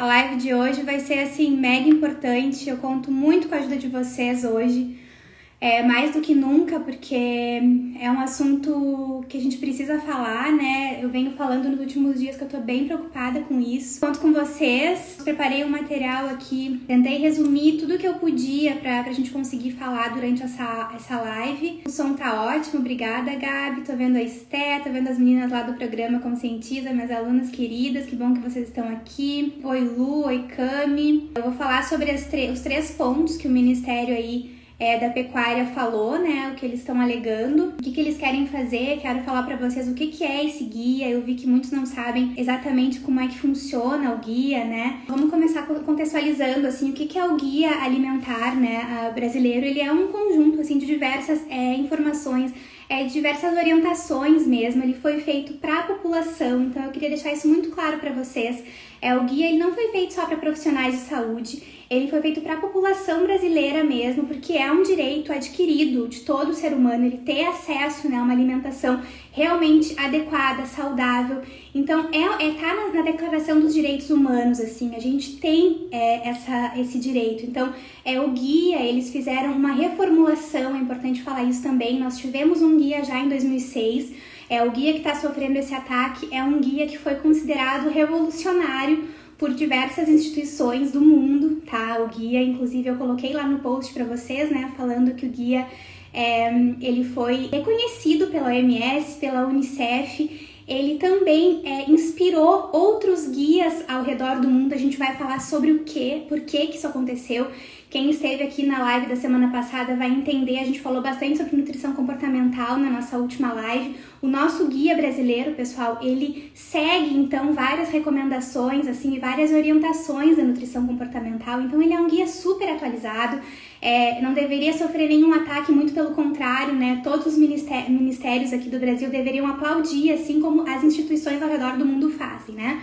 A live de hoje vai ser, assim, mega importante. Eu conto muito com a ajuda de vocês hoje. Mais do que nunca, porque é um assunto que a gente precisa falar, né? Eu venho falando nos últimos dias que eu tô bem preocupada com isso. Conto com vocês, preparei um material aqui, tentei resumir tudo que eu podia pra gente conseguir falar durante essa live. O som tá ótimo, obrigada, Gabi. Tô vendo a Esté, tô vendo as meninas lá do programa Conscientiza, minhas alunas queridas, que bom que vocês estão aqui. Oi, Lu, oi, Cami. Eu vou falar sobre os 3 pontos que o Ministério aí da Pecuária falou, né, o que eles estão alegando, o que eles querem fazer. Quero falar para vocês o que é esse guia. Eu vi que muitos não sabem exatamente como é que funciona o guia, né. Vamos começar contextualizando, assim, o que é o guia alimentar, né, brasileiro. Ele é um conjunto, assim, de diversas informações, de diversas orientações mesmo. Ele foi feito para a população, então eu queria deixar isso muito claro para vocês. O guia ele não foi feito só para profissionais de saúde, ele foi feito para a população brasileira mesmo, porque é um direito adquirido de todo ser humano, ele ter acesso, né, a uma alimentação realmente adequada, saudável. Então, tá na Declaração dos Direitos Humanos, assim, a gente tem esse direito. Então, o guia, eles fizeram uma reformulação, é importante falar isso também. Nós tivemos um guia já em 2006, o guia que está sofrendo esse ataque é um guia que foi considerado revolucionário por diversas instituições do mundo, tá? O guia, inclusive, eu coloquei lá no post para vocês, né, falando que o guia, ele foi reconhecido pela OMS, pela Unicef. Ele também inspirou outros guias ao redor do mundo. A gente vai falar sobre por que isso aconteceu. Quem esteve aqui na live da semana passada vai entender. A gente falou bastante sobre nutrição comportamental na nossa última live. O nosso guia brasileiro, pessoal, ele segue, então, várias recomendações, assim, e várias orientações da nutrição comportamental. Então, ele é um guia super atualizado. Não deveria sofrer nenhum ataque, muito pelo contrário, né? Todos os ministérios aqui do Brasil deveriam aplaudir, assim como as instituições ao redor do mundo fazem, né?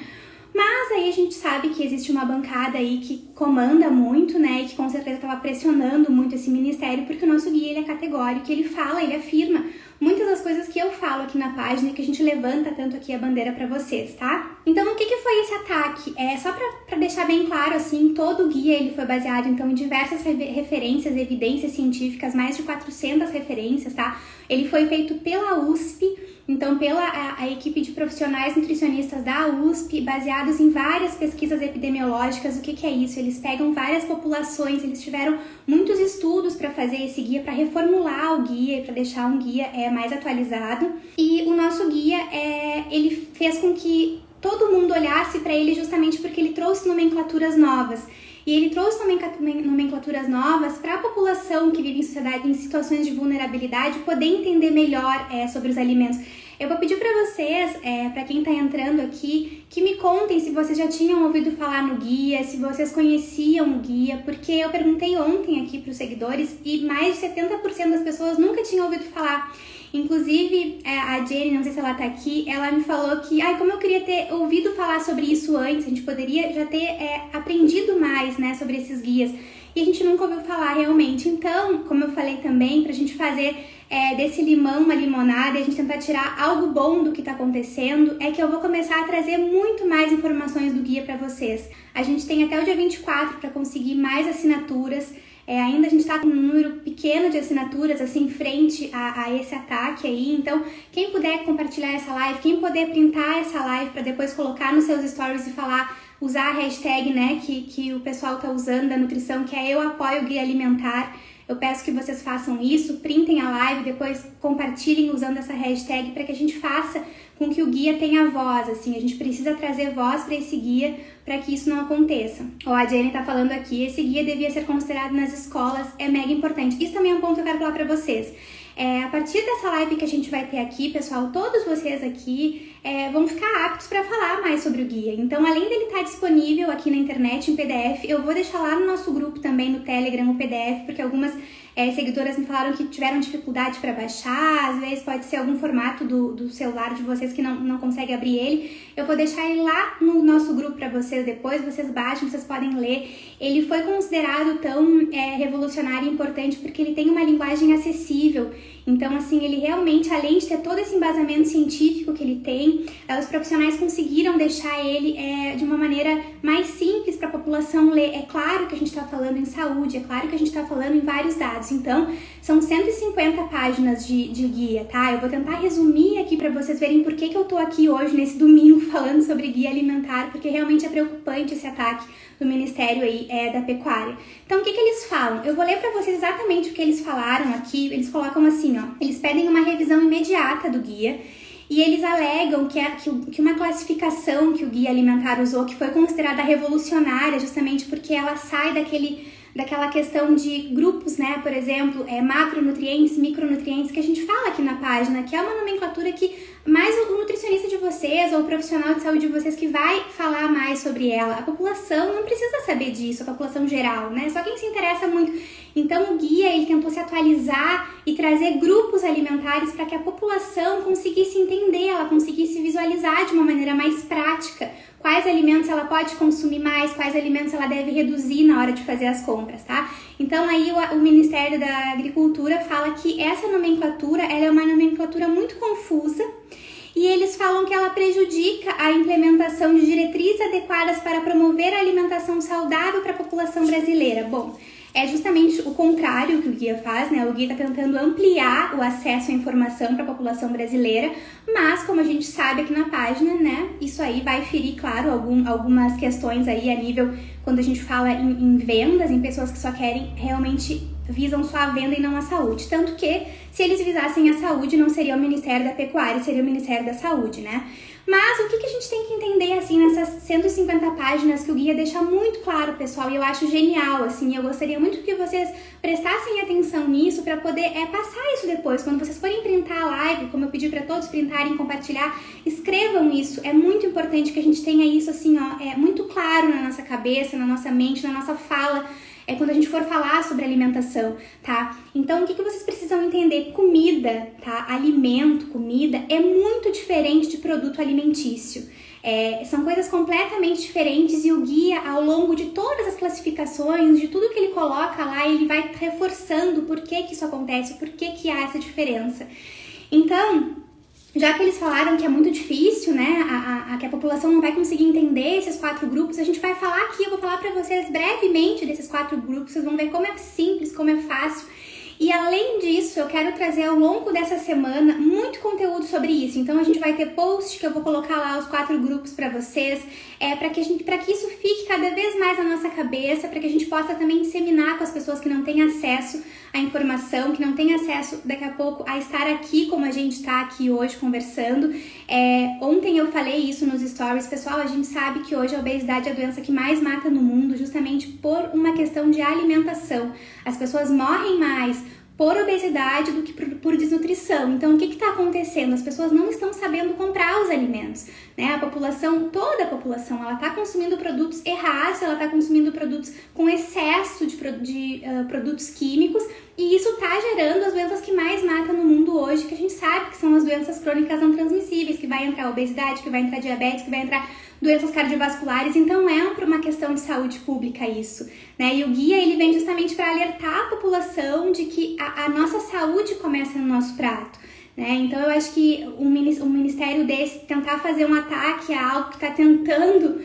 Mas aí a gente sabe que existe uma bancada aí que comanda muito, né, e que com certeza estava pressionando muito esse ministério, porque o nosso guia ele é categórico, ele fala, ele afirma muitas das coisas que eu falo aqui na página, que a gente levanta tanto aqui a bandeira para vocês, tá? Então, o que foi esse ataque? Só para deixar bem claro, assim, todo o guia ele foi baseado, então, em diversas referências, evidências científicas, mais de 400 referências, tá? Ele foi feito pela USP, então pela a equipe de profissionais nutricionistas da USP, baseados em várias pesquisas epidemiológicas. O que é isso? Eles pegam várias populações, eles tiveram muitos estudos para fazer esse guia, para reformular o guia e para deixar um guia mais atualizado. E o nosso guia, ele fez com que todo mundo olhasse para ele justamente porque ele trouxe nomenclaturas novas. E ele trouxe nomenclaturas novas para a população que vive em sociedade, em situações de vulnerabilidade, poder entender melhor sobre os alimentos. Eu vou pedir para vocês, para quem está entrando aqui, que me contem se vocês já tinham ouvido falar no guia, se vocês conheciam o guia, porque eu perguntei ontem aqui para os seguidores e mais de 70% das pessoas nunca tinham ouvido falar. Inclusive, a Jenny, não sei se ela tá aqui, ela me falou que, como eu queria ter ouvido falar sobre isso antes, a gente poderia já ter aprendido mais, né, sobre esses guias, e a gente nunca ouviu falar realmente. Então, como eu falei também, pra gente fazer desse limão uma limonada e a gente tentar tirar algo bom do que tá acontecendo, que eu vou começar a trazer muito mais informações do guia pra vocês. A gente tem até o dia 24 para conseguir mais assinaturas. Ainda a gente tá com um número pequeno de assinaturas, assim, frente a esse ataque aí. Então, quem puder compartilhar essa live, quem puder printar essa live para depois colocar nos seus stories e usar a hashtag, né, que o pessoal tá usando da nutrição, que é Eu Apoio o Guia Alimentar. Eu peço que vocês façam isso, printem a live, depois compartilhem usando essa hashtag para que a gente faça com que o guia tenha voz, assim, a gente precisa trazer voz para esse guia para que isso não aconteça. A Jenny tá falando aqui, esse guia devia ser considerado nas escolas, é mega importante. Isso também é um ponto que eu quero falar para vocês. A partir dessa live que a gente vai ter aqui, pessoal, todos vocês aqui vão ficar aptos para falar mais sobre o guia. Então, além dele estar disponível aqui na internet em PDF, eu vou deixar lá no nosso grupo também, no Telegram, o PDF, porque algumas seguidoras me falaram que tiveram dificuldade para baixar, às vezes pode ser algum formato do celular de vocês que não consegue abrir ele. Eu vou deixar ele lá no nosso grupo para vocês depois, vocês baixem, vocês podem ler. Ele foi considerado tão revolucionário e importante porque ele tem uma linguagem acessível. Então, assim, ele realmente, além de ter todo esse embasamento científico que ele tem, os profissionais conseguiram deixar ele de uma maneira mais simples população ler. É claro que a gente está falando em saúde, é claro que a gente está falando em vários dados. Então, são 150 páginas de guia, tá? Eu vou tentar resumir aqui para vocês verem por que eu tô aqui hoje, nesse domingo, falando sobre guia alimentar, porque realmente é preocupante esse ataque do Ministério aí da Pecuária. Então, o que eles falam? Eu vou ler para vocês exatamente o que eles falaram aqui. Eles colocam assim, ó, eles pedem uma revisão imediata do guia e eles alegam que uma classificação que o guia alimentar usou, que foi considerada revolucionária justamente porque ela sai daquela questão de grupos, né, por exemplo, macronutrientes, micronutrientes, que a gente fala aqui na página, que é uma nomenclatura que mais o nutricionista de vocês ou o profissional de saúde de vocês que vai falar mais sobre ela. A população não precisa saber disso, a população geral, né? Só quem se interessa muito. Então o guia, ele tentou se atualizar e trazer grupos alimentares para que a população conseguisse entender, ela conseguisse visualizar de uma maneira mais prática quais alimentos ela pode consumir mais, quais alimentos ela deve reduzir na hora de fazer as compras, tá? Então aí o Ministério da Agricultura fala que essa nomenclatura, ela é uma nomenclatura muito confusa e eles falam que ela prejudica a implementação de diretrizes adequadas para promover a alimentação saudável para a população brasileira. Bom, é justamente o contrário que o guia faz, né? O guia está tentando ampliar o acesso à informação para a população brasileira, mas como a gente sabe aqui na página, né? Isso aí vai ferir, claro, algumas questões aí a nível, quando a gente fala em vendas, em pessoas que só querem, realmente visam só a venda e não a saúde. Tanto que, se eles visassem a saúde, não seria o Ministério da Pecuária, seria o Ministério da Saúde, né? Mas o que a gente tem que entender, assim, nessas 150 páginas que o guia deixa muito claro, pessoal, e eu acho genial, assim, eu gostaria muito que vocês prestassem atenção nisso para poder passar isso depois, quando vocês forem printar a live, como eu pedi para todos printarem e compartilhar, escrevam isso, é muito importante que a gente tenha isso, assim, ó, muito claro na nossa cabeça, na nossa mente, na nossa fala, quando a gente for falar sobre alimentação, tá? Então, o que vocês precisam entender? Comida, tá? Alimento, comida, é muito diferente de produto alimentício. São coisas completamente diferentes e o guia, ao longo de todas as classificações, de tudo que ele coloca lá, ele vai reforçando por que isso acontece, por que há essa diferença. Então, já que eles falaram que é muito difícil, né, que a população não vai conseguir entender esses 4 grupos, a gente vai falar aqui, eu vou falar para vocês brevemente desses 4 grupos, vocês vão ver como é simples, como é fácil. E além disso, eu quero trazer ao longo dessa semana muito conteúdo sobre isso. Então a gente vai ter post que eu vou colocar lá os 4 grupos para vocês, para que isso fique cada vez mais na nossa cabeça, para que a gente possa também disseminar com as pessoas que não têm acesso à informação, que não têm acesso daqui a pouco a estar aqui como a gente está aqui hoje conversando. Ontem eu falei isso nos stories, pessoal, a gente sabe que hoje a obesidade é a doença que mais mata no mundo, justamente por uma questão de alimentação. As pessoas morrem mais por obesidade do que por desnutrição. Então, o que está acontecendo? As pessoas não estão sabendo comprar os alimentos, né? A população, toda a população, ela está consumindo produtos errados, ela está consumindo produtos com excesso de produtos químicos, e isso está gerando as doenças que mais matam no mundo hoje, que a gente sabe que são as doenças crônicas não transmissíveis, que vai entrar obesidade, que vai entrar diabetes, que vai entrar doenças cardiovasculares. Então é uma questão de saúde pública isso, né? E o guia, ele vem justamente para alertar a população de que a nossa saúde começa no nosso prato, né? Então eu acho que um ministério desse tentar fazer um ataque a algo que está tentando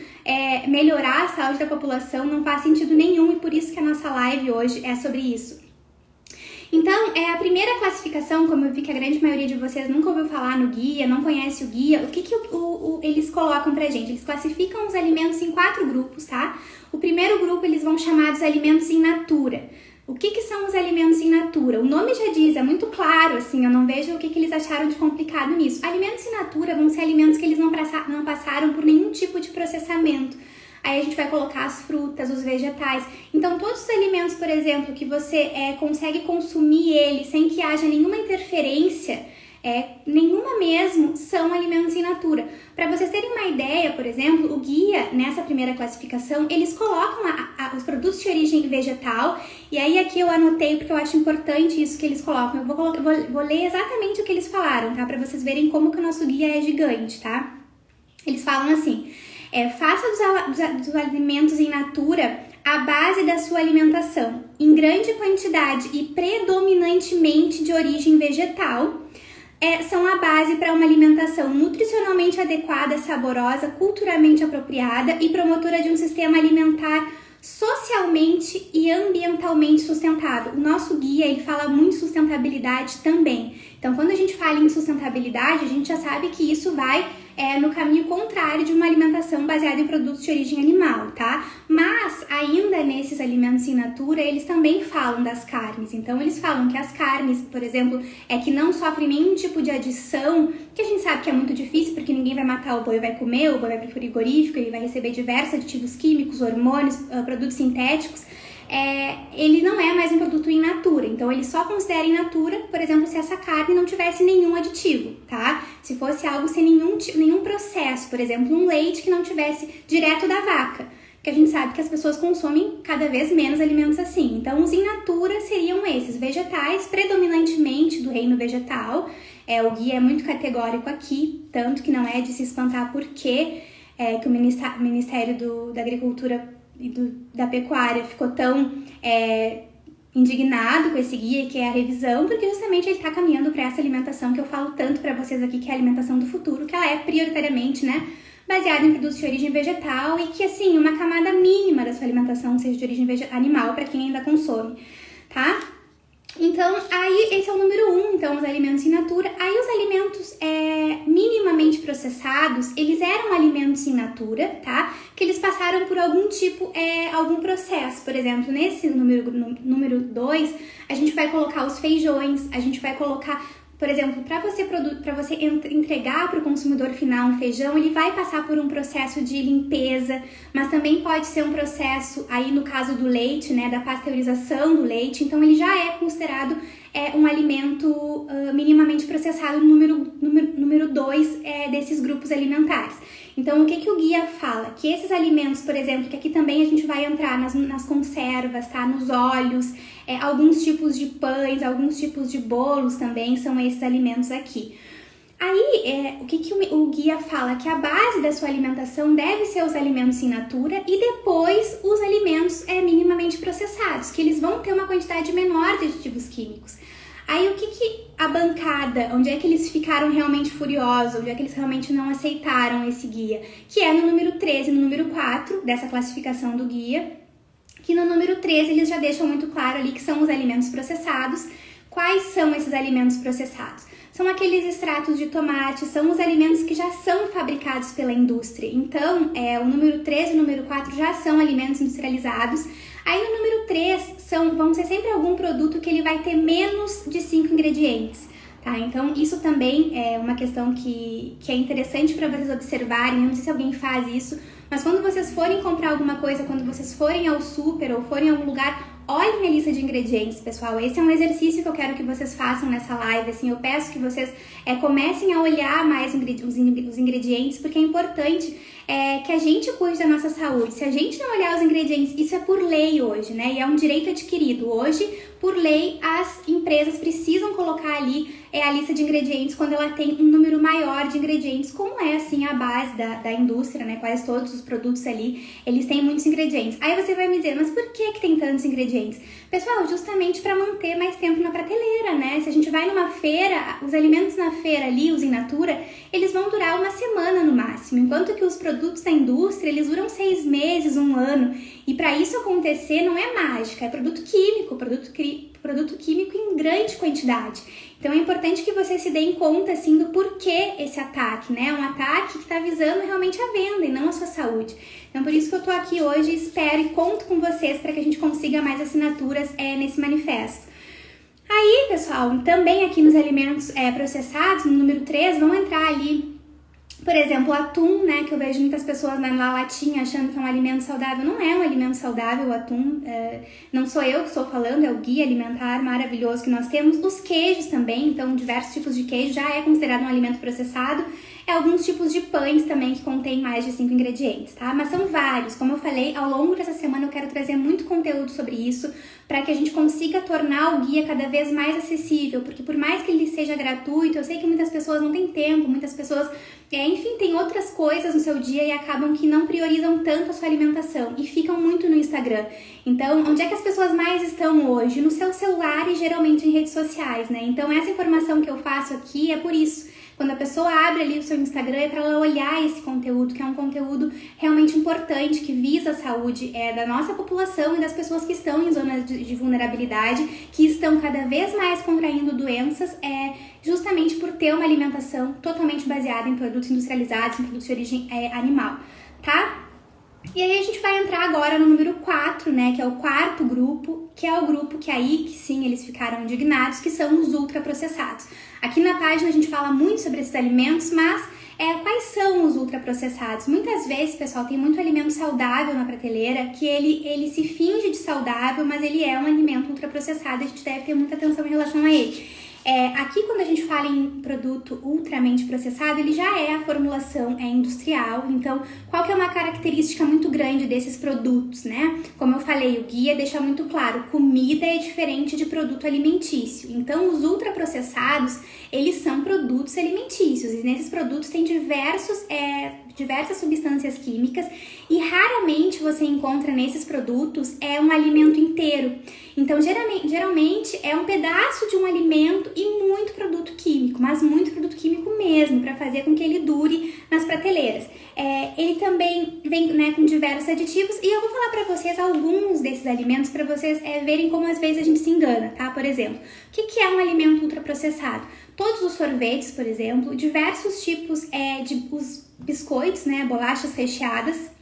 melhorar a saúde da população não faz sentido nenhum, e por isso que a nossa live hoje é sobre isso. Então, a primeira classificação, como eu vi que a grande maioria de vocês nunca ouviu falar no guia, não conhece o guia, o que eles colocam pra gente? Eles classificam os alimentos em 4 grupos, tá? O primeiro grupo eles vão chamar dos alimentos in natura. O que são os alimentos in natura? O nome já diz, é muito claro, assim, eu não vejo o que eles acharam de complicado nisso. Alimentos in natura vão ser alimentos que eles não passaram por nenhum tipo de processamento. Aí a gente vai colocar as frutas, os vegetais. Então, todos os alimentos, por exemplo, que você consegue consumir ele sem que haja nenhuma interferência, nenhuma mesmo, são alimentos in natura. Para vocês terem uma ideia, por exemplo, o guia, nessa primeira classificação, eles colocam os produtos de origem vegetal, e aí aqui eu anotei porque eu acho importante isso que eles colocam. Eu vou ler exatamente o que eles falaram, tá? Para vocês verem como que o nosso guia é gigante, tá? Eles falam assim: faça dos alimentos in natura a base da sua alimentação, em grande quantidade e predominantemente de origem vegetal. São a base para uma alimentação nutricionalmente adequada, saborosa, culturalmente apropriada e promotora de um sistema alimentar socialmente e ambientalmente sustentável. O nosso guia, ele fala muito sustentabilidade também. Então, quando a gente fala em sustentabilidade, a gente já sabe que isso vai no caminho contrário de uma alimentação baseada em produtos de origem animal, tá? Mas, ainda nesses alimentos in natura, eles também falam das carnes. Então, eles falam que as carnes, por exemplo, que não sofrem nenhum tipo de adição, que a gente sabe que é muito difícil, porque ninguém vai matar o boi e vai comer, o boi vai pro frigorífico, ele vai receber diversos aditivos químicos, hormônios, produtos sintéticos. Ele não é mais um produto in natura, então ele só considera in natura, por exemplo, se essa carne não tivesse nenhum aditivo, tá? Se fosse algo sem nenhum processo, por exemplo, um leite que não tivesse direto da vaca, que a gente sabe que as pessoas consomem cada vez menos alimentos assim. Então, os in natura seriam esses, vegetais, predominantemente do reino vegetal. O guia é muito categórico aqui, tanto que não é de se espantar porque que o Ministério da Agricultura e da Pecuária ficou tão indignado com esse guia, que é a revisão, porque justamente ele está caminhando para essa alimentação que eu falo tanto para vocês aqui, que é a alimentação do futuro, que ela é prioritariamente, né, baseada em produtos de origem vegetal e que, assim, uma camada mínima da sua alimentação seja de origem animal para quem ainda consome, tá? Então, aí esse é o número 1, então os alimentos in natura. Aí os alimentos minimamente processados, eles eram alimentos in natura, tá? Que eles passaram por algum tipo, algum processo. Por exemplo, nesse número 2, a gente vai colocar os feijões, a gente vai colocar... Por exemplo, para você entregar para o consumidor final um feijão, ele vai passar por um processo de limpeza, mas também pode ser um processo, aí no caso do leite, né, da pasteurização do leite, então ele já é considerado um alimento minimamente processado no número 2 desses grupos alimentares. Então, o que o guia fala? Que esses alimentos, por exemplo, que aqui também a gente vai entrar nas conservas, tá? Nos óleos, alguns tipos de pães, alguns tipos de bolos também são esses alimentos aqui. Aí, o que o guia fala? Que a base da sua alimentação deve ser os alimentos in natura e depois os alimentos minimamente processados, que eles vão ter uma quantidade menor de aditivos químicos. Aí, o que a bancada, onde é que eles ficaram realmente furiosos, onde é que eles realmente não aceitaram esse guia? Que é no número 13 e no número 4 dessa classificação do guia, que no número 13 eles já deixam muito claro ali que são os alimentos processados. Quais são esses alimentos processados? São aqueles extratos de tomate, são os alimentos que já são fabricados pela indústria. Então, o número 13 e o número 4 já são alimentos industrializados. Aí no número 3 vão ser sempre algum produto que ele vai ter menos de 5 ingredientes, tá? Então isso também é uma questão que é interessante para vocês observarem. Eu não sei se alguém faz isso, mas quando vocês forem comprar alguma coisa, quando vocês forem ao super ou forem a algum lugar, olhem a lista de ingredientes, pessoal. Esse é um exercício que eu quero que vocês façam nessa live, assim, eu peço que vocês comecem a olhar mais os ingredientes, porque é importante que a gente cuide da nossa saúde. Se a gente não olhar os ingredientes, isso é por lei hoje, né? E é um direito adquirido. Hoje, por lei, as empresas precisam colocar ali a lista de ingredientes quando ela tem um número maior de ingredientes, como é, assim, a base da indústria, né? Quase todos os produtos ali, eles têm muitos ingredientes. Aí você vai me dizer, mas por que tem tantos ingredientes? Pessoal, justamente para manter mais tempo na prateleira, né? Se a gente vai numa feira, os alimentos na feira ali, os in natura, eles vão durar uma semana no máximo, enquanto que os produtos da indústria, eles duram 6 meses, 1 ano. E para isso acontecer não é mágica, é produto químico em grande quantidade. Então é importante que vocês se deem conta, assim, do porquê esse ataque, né? Um ataque que está visando realmente a venda e não a sua saúde. Então por isso que eu tô aqui hoje, espero e conto com vocês para que a gente consiga mais assinaturas nesse manifesto. Aí, pessoal, também aqui nos alimentos processados, no número 3, vão entrar ali, por exemplo, o atum, né, que eu vejo muitas pessoas na latinha achando que é um alimento saudável. Não é um alimento saudável o atum, não sou eu que estou falando, é o guia alimentar maravilhoso que nós temos. Os queijos também, então diversos tipos de queijo já é considerado um alimento processado. Alguns tipos de pães também que contêm mais de 5 ingredientes, tá? Mas são vários, como eu falei, ao longo dessa semana eu quero trazer muito conteúdo sobre isso para que a gente consiga tornar o guia cada vez mais acessível, porque por mais que ele seja gratuito, eu sei que muitas pessoas não têm tempo, muitas pessoas, enfim, têm outras coisas no seu dia e acabam que não priorizam tanto a sua alimentação e ficam muito no Instagram. Então, onde é que as pessoas mais estão hoje? No seu celular e geralmente em redes sociais, né? Então, essa informação que eu faço aqui é por isso. Quando a pessoa abre ali o seu Instagram é para ela olhar esse conteúdo, que é um conteúdo realmente importante, que visa a saúde da nossa população e das pessoas que estão em zonas de vulnerabilidade, que estão cada vez mais contraindo doenças, justamente por ter uma alimentação totalmente baseada em produtos industrializados, em produtos de origem animal, tá? E aí a gente vai entrar agora no número 4, né, que é o quarto grupo, que é o grupo que sim, eles ficaram indignados, que são os ultraprocessados. Aqui na página a gente fala muito sobre esses alimentos, mas quais são os ultraprocessados? Muitas vezes, pessoal, tem muito alimento saudável na prateleira, que ele se finge de saudável, mas ele é um alimento ultraprocessado, a gente deve ter muita atenção em relação a ele. Aqui, quando a gente fala em produto ultramente processado, ele já a formulação industrial. Então, qual que é uma característica muito grande desses produtos, né? Como eu falei, o guia deixa muito claro, comida é diferente de produto alimentício. Então, os ultraprocessados, eles são produtos alimentícios. E nesses produtos tem diversas substâncias químicas e raramente você encontra nesses produtos um alimento inteiro. Então, geralmente é um pedaço de um alimento e muito produto químico, mas muito produto químico mesmo, para fazer com que ele dure nas prateleiras. Ele também vem, né, com diversos aditivos e eu vou falar para vocês alguns desses alimentos para vocês verem como às vezes a gente se engana, tá? Por exemplo, o que é um alimento ultraprocessado? Todos os sorvetes, por exemplo, diversos tipos de os biscoitos, né, bolachas recheadas.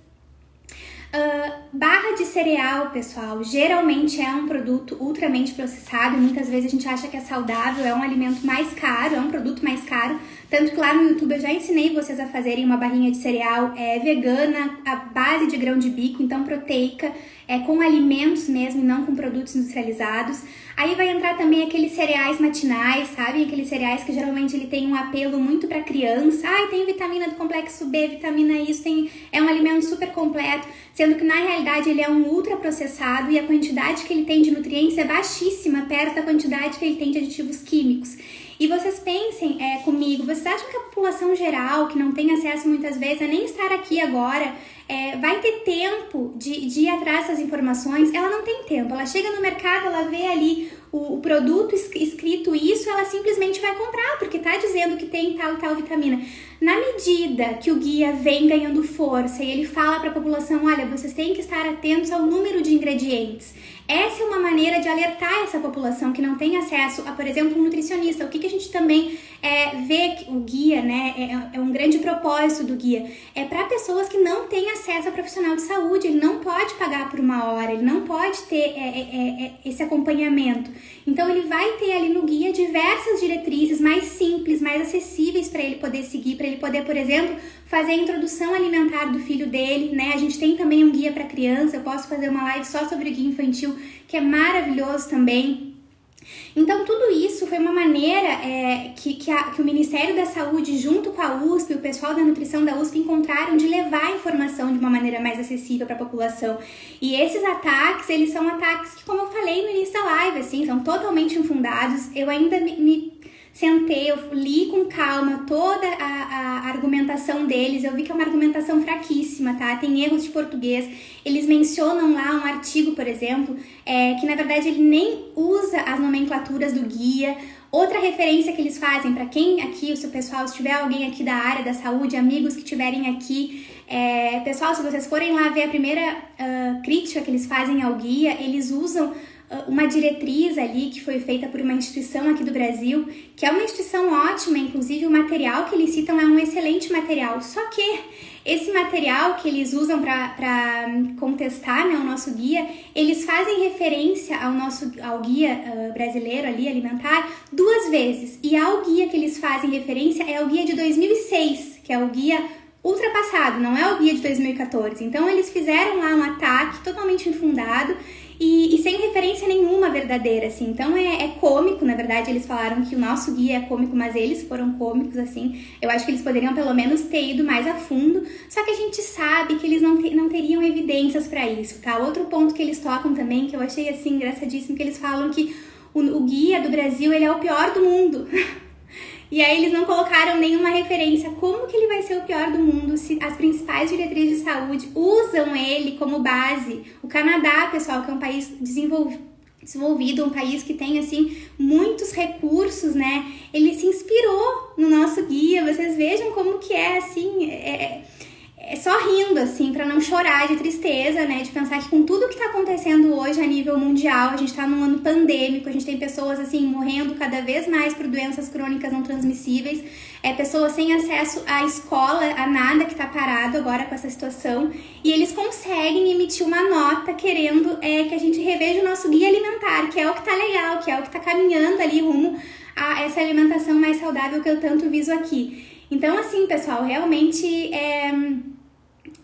Barra de cereal, pessoal, geralmente é um produto ultramente processado. Muitas vezes a gente acha que é saudável, é um alimento mais caro, é um produto mais caro. Tanto que lá no YouTube eu já ensinei vocês a fazerem uma barrinha de cereal vegana, à base de grão de bico, então proteica, com alimentos mesmo e não com produtos industrializados. Aí vai entrar também aqueles cereais matinais, sabe? Aqueles cereais que geralmente ele tem um apelo muito para criança. Tem vitamina do complexo B, vitamina isso, é um alimento super completo, sendo que na realidade ele é um ultraprocessado e a quantidade que ele tem de nutrientes é baixíssima, perto da quantidade que ele tem de aditivos químicos. E vocês pensem comigo, vocês acham que a população geral, que não tem acesso muitas vezes a nem estar aqui agora, vai ter tempo de ir atrás dessas informações? Ela não tem tempo, ela chega no mercado, ela vê ali o produto escrito isso, ela simplesmente vai comprar, porque tá dizendo que tem tal e tal vitamina. Na medida que o guia vem ganhando força e ele fala para a população, olha, vocês têm que estar atentos ao número de ingredientes. Essa é uma maneira de alertar essa população que não tem acesso a, por exemplo, um nutricionista. O que a gente também vê que o guia, né, é um grande propósito do guia, é para pessoas que não têm acesso a profissional de saúde. Ele não pode pagar por uma hora, ele não pode ter esse acompanhamento. Então ele vai ter ali no guia diversas diretrizes mais simples, mais acessíveis para ele poder seguir, para ele poder, por exemplo, fazer a introdução alimentar do filho dele, né? A gente tem também um guia para criança, eu posso fazer uma live só sobre o guia infantil, que é maravilhoso também. Então, tudo isso foi uma maneira que o Ministério da Saúde, junto com a USP, o pessoal da nutrição da USP, encontraram de levar a informação de uma maneira mais acessível para a população. E esses ataques, eles são ataques que, como eu falei no início da live, assim, são totalmente infundados. Eu ainda me sentei, eu li com calma toda a argumentação deles, eu vi que é uma argumentação fraquíssima, tá? Tem erros de português, eles mencionam lá um artigo, por exemplo, que na verdade ele nem usa as nomenclaturas do guia. Outra referência que eles fazem, para quem aqui, se o pessoal, se tiver alguém aqui da área da saúde, amigos que estiverem aqui, pessoal, se vocês forem lá ver a primeira crítica que eles fazem ao guia, eles usam uma diretriz ali que foi feita por uma instituição aqui do Brasil, que é uma instituição ótima, inclusive o material que eles citam é um excelente material, só que esse material que eles usam para contestar, né, o nosso guia, eles fazem referência ao guia brasileiro ali, alimentar, 2 vezes, e ao guia que eles fazem referência é o guia de 2006, que é o guia ultrapassado, não é o guia de 2014, então eles fizeram lá um ataque totalmente infundado, e sem referência nenhuma verdadeira, assim. Então é cômico, na verdade, eles falaram que o nosso guia é cômico, mas eles foram cômicos, assim. Eu acho que eles poderiam pelo menos ter ido mais a fundo, só que a gente sabe que eles não teriam evidências para isso, tá? Outro ponto que eles tocam também, que eu achei, assim, engraçadíssimo, que eles falam que o guia do Brasil, ele é o pior do mundo. E aí eles não colocaram nenhuma referência. Como que ele vai ser o pior do mundo se as principais diretrizes de saúde usam ele como base? O Canadá, pessoal, que é um país desenvolvido, um país que tem, assim, muitos recursos, né? Ele se inspirou no nosso guia. Vocês vejam como que é, assim, é só rindo, assim, pra não chorar de tristeza, né? De pensar que com tudo que tá acontecendo hoje a nível mundial, a gente tá num ano pandêmico, a gente tem pessoas, assim, morrendo cada vez mais por doenças crônicas não transmissíveis, pessoas sem acesso à escola, a nada, que tá parado agora com essa situação, e eles conseguem emitir uma nota querendo que a gente reveja o nosso guia alimentar, que é o que tá legal, que é o que tá caminhando ali rumo a essa alimentação mais saudável que eu tanto viso aqui. Então, assim, pessoal, realmente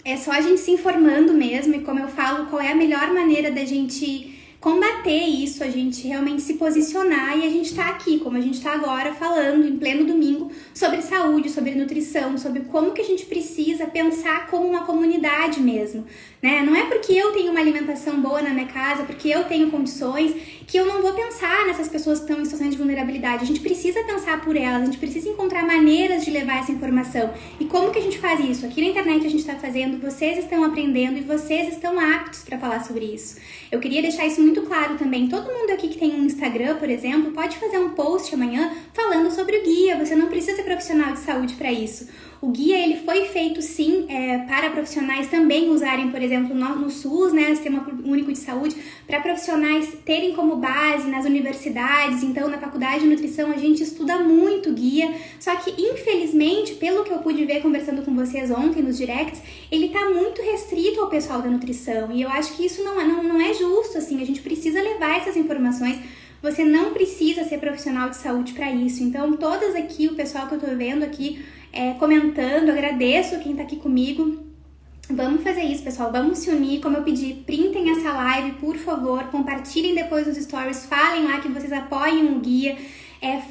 é só a gente se informando mesmo, e como eu falo, qual é a melhor maneira da gente combater isso, a gente realmente se posicionar, e a gente tá aqui, como a gente tá agora, falando em pleno domingo sobre saúde, sobre nutrição, sobre como que a gente precisa pensar como uma comunidade mesmo, né? Não é porque eu tenho uma alimentação boa na minha casa, porque eu tenho condições, que eu não vou pensar nessas pessoas que estão em situação de vulnerabilidade. A gente precisa pensar por elas, a gente precisa encontrar maneiras de levar essa informação. E como que a gente faz isso? Aqui na internet a gente está fazendo, vocês estão aprendendo e vocês estão aptos para falar sobre isso. Eu queria deixar isso muito claro também. Todo mundo aqui que tem um Instagram, por exemplo, pode fazer um post amanhã falando sobre o guia. Você não precisa ser profissional de saúde para isso. O guia, ele foi feito sim para profissionais também usarem, por exemplo, no SUS, né, Sistema Único de Saúde, para profissionais terem como base nas universidades. Então, na faculdade de nutrição, a gente estuda muito guia, só que, infelizmente, pelo que eu pude ver conversando com vocês ontem nos directs, ele tá muito restrito ao pessoal da nutrição, e eu acho que isso não é justo, assim, a gente precisa levar essas informações. Você não precisa ser profissional de saúde para isso. Então, todas aqui, o pessoal que eu tô vendo aqui comentando, agradeço quem tá aqui comigo. Vamos fazer isso, pessoal, vamos se unir, como eu pedi, printem essa live, por favor, compartilhem depois nos stories, falem lá que vocês apoiam o guia,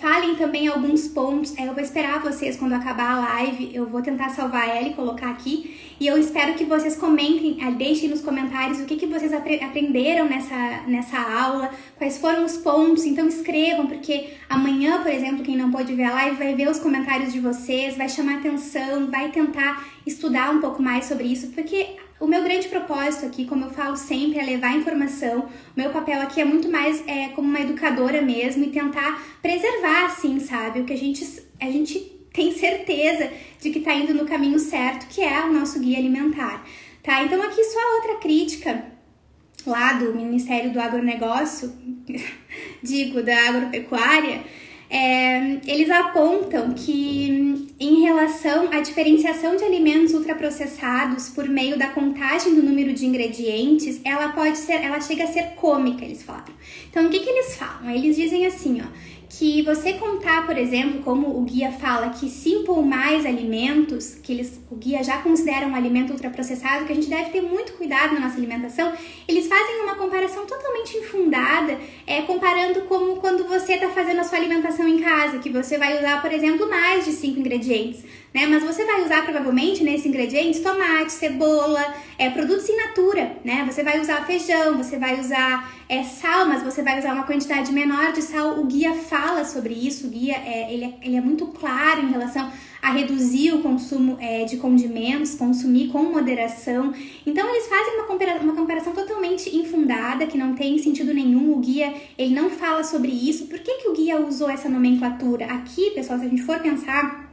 falem também alguns pontos. Eu vou esperar vocês quando acabar a live, eu vou tentar salvar ela e colocar aqui, e eu espero que vocês comentem, deixem nos comentários o que vocês aprenderam nessa aula, quais foram os pontos. Então escrevam, porque amanhã, por exemplo, quem não pode ver a live vai ver os comentários de vocês, vai chamar atenção, vai tentar estudar um pouco mais sobre isso, porque o meu grande propósito aqui, como eu falo sempre, é levar informação. O meu papel aqui é muito mais como uma educadora mesmo, e tentar preservar, assim, sabe, o que a gente tem certeza de que tá indo no caminho certo, que é o nosso guia alimentar, tá? Então aqui só outra crítica lá do Ministério do Agronegócio, da agropecuária, eles apontam que em relação à diferenciação de alimentos ultraprocessados por meio da contagem do número de ingredientes, ela chega a ser cômica, eles falaram. Então o que eles falam? Eles dizem assim, ó, que você contar, por exemplo, como o guia fala, que 5 ou mais alimentos, o guia já considera um alimento ultraprocessado, que a gente deve ter muito cuidado na nossa alimentação, eles fazem uma comparação totalmente infundada, comparando como quando você está fazendo a sua alimentação em casa, que você vai usar, por exemplo, mais de 5 ingredientes, né? Mas você vai usar provavelmente nesses ingredientes tomate, cebola, produtos in natura, né? Você vai usar feijão, você vai usar sal, mas você vai usar uma quantidade menor de sal. O guia fala sobre isso, o guia ele é muito claro em relação a reduzir o consumo de condimentos, consumir com moderação. Então eles fazem uma comparação totalmente infundada, que não tem sentido nenhum. O guia, ele não fala sobre isso. Por que o guia usou essa nomenclatura? Aqui, pessoal, se a gente for pensar,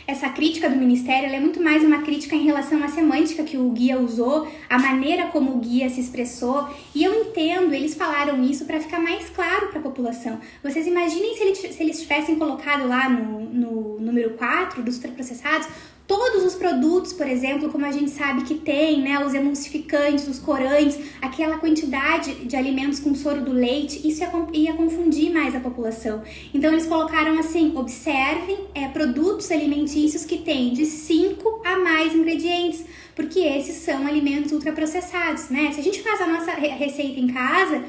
essa crítica do Ministério, ela é muito mais uma crítica em relação à semântica que o guia usou, a maneira como o guia se expressou, e eu entendo, eles falaram isso para ficar mais claro para a população. Vocês imaginem se eles tivessem colocado lá no número 4 dos ultraprocessados, todos os produtos, por exemplo, como a gente sabe que tem, né, os emulsificantes, os corantes, aquela quantidade de alimentos com soro do leite, isso ia confundir mais a população. Então eles colocaram assim, observem produtos alimentícios que têm de 5 a mais ingredientes, porque esses são alimentos ultraprocessados, né? Se a gente faz a nossa receita em casa,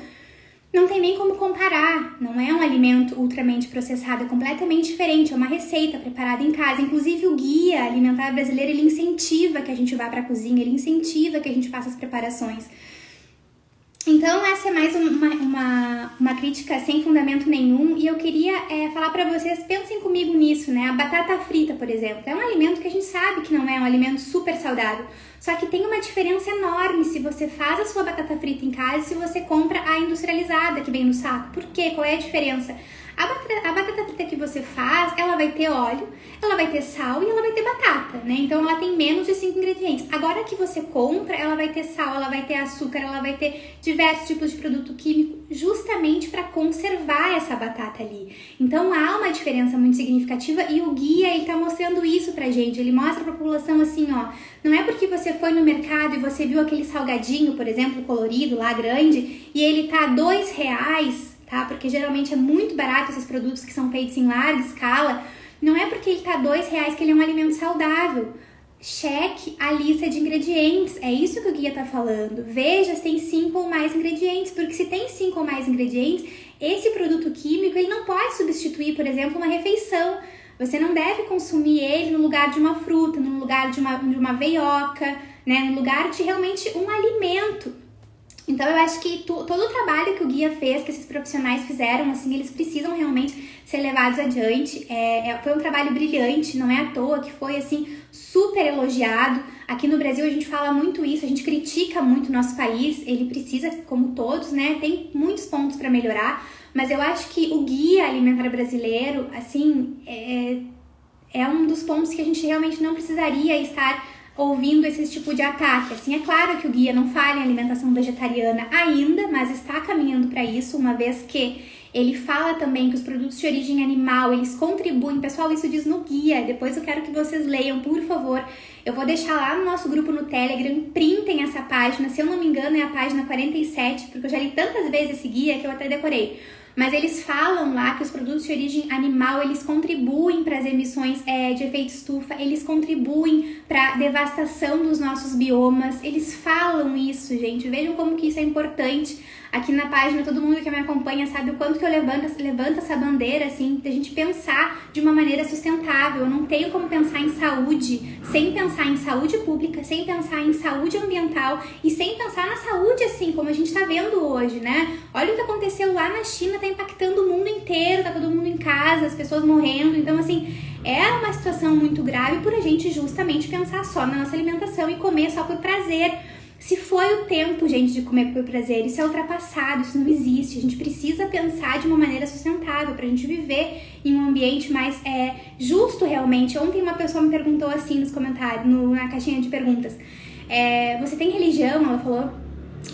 não tem nem como comparar, não é um alimento ultramente processado, é completamente diferente, é uma receita preparada em casa. Inclusive o guia alimentar brasileiro, ele incentiva que a gente vá para a cozinha, ele incentiva que a gente faça as preparações. Então, essa é mais uma crítica sem fundamento nenhum, e eu queria falar pra vocês, pensem comigo nisso, né? A batata frita, por exemplo, é um alimento que a gente sabe que não é um alimento super saudável, só que tem uma diferença enorme se você faz a sua batata frita em casa e se você compra a industrializada que vem no saco. Por quê? Qual é a diferença? A batata frita que você faz, ela vai ter óleo, ela vai ter sal e ela vai ter batata, né? Então ela tem menos de 5 ingredientes. Agora que você compra, ela vai ter sal, ela vai ter açúcar, ela vai ter diversos tipos de produto químico, justamente para conservar essa batata ali. Então há uma diferença muito significativa e o guia, ele tá mostrando isso pra gente. Ele mostra pra população assim, ó, não é porque você foi no mercado e você viu aquele salgadinho, por exemplo, colorido lá, grande, e ele tá R$2, tá? Porque geralmente é muito barato esses produtos que são feitos em larga escala. Não é porque ele tá R$2 que ele é um alimento saudável. Cheque a lista de ingredientes, é isso que o guia tá falando. Veja se tem 5 ou mais ingredientes, porque se tem 5 ou mais ingredientes, esse produto químico ele não pode substituir, por exemplo, uma refeição. Você não deve consumir ele no lugar de uma fruta, no lugar de uma veioca, né? No lugar de realmente um alimento. Então eu acho que todo o trabalho que o guia fez, que esses profissionais fizeram, assim, eles precisam realmente ser levados adiante. Foi um trabalho brilhante, não é à toa que foi, assim, super elogiado. Aqui no Brasil a gente fala muito isso, a gente critica muito o nosso país, ele precisa, como todos, né, tem muitos pontos para melhorar, mas eu acho que o guia alimentar brasileiro, assim, é um dos pontos que a gente realmente não precisaria estar ouvindo esse tipo de ataque. Assim, é claro que o guia não fala em alimentação vegetariana ainda, mas está caminhando para isso, uma vez que ele fala também que os produtos de origem animal, eles contribuem. Pessoal, isso diz no guia, depois eu quero que vocês leiam, por favor. Eu vou deixar lá no nosso grupo no Telegram, printem essa página, se eu não me engano é a página 47, porque eu já li tantas vezes esse guia que eu até decorei. Mas eles falam lá que os produtos de origem animal, eles contribuem para as emissões de efeito estufa, eles contribuem para a devastação dos nossos biomas, eles falam isso, gente, vejam como que isso é importante. Aqui na página, todo mundo que me acompanha sabe o quanto que eu levanto essa bandeira, assim, da gente pensar de uma maneira sustentável. Eu não tenho como pensar em saúde sem pensar em saúde pública, sem pensar em saúde ambiental e sem pensar na saúde, assim, como a gente tá vendo hoje, né? Olha o que aconteceu lá na China, tá impactando o mundo inteiro, tá todo mundo em casa, as pessoas morrendo. Então, assim, é uma situação muito grave por a gente justamente pensar só na nossa alimentação e comer só por prazer. Se foi o tempo, gente, de comer por prazer, isso é ultrapassado, isso não existe. A gente precisa pensar de uma maneira sustentável pra gente viver em um ambiente mais justo realmente. Ontem uma pessoa me perguntou assim nos comentários, na caixinha de perguntas. Você tem religião? Ela falou.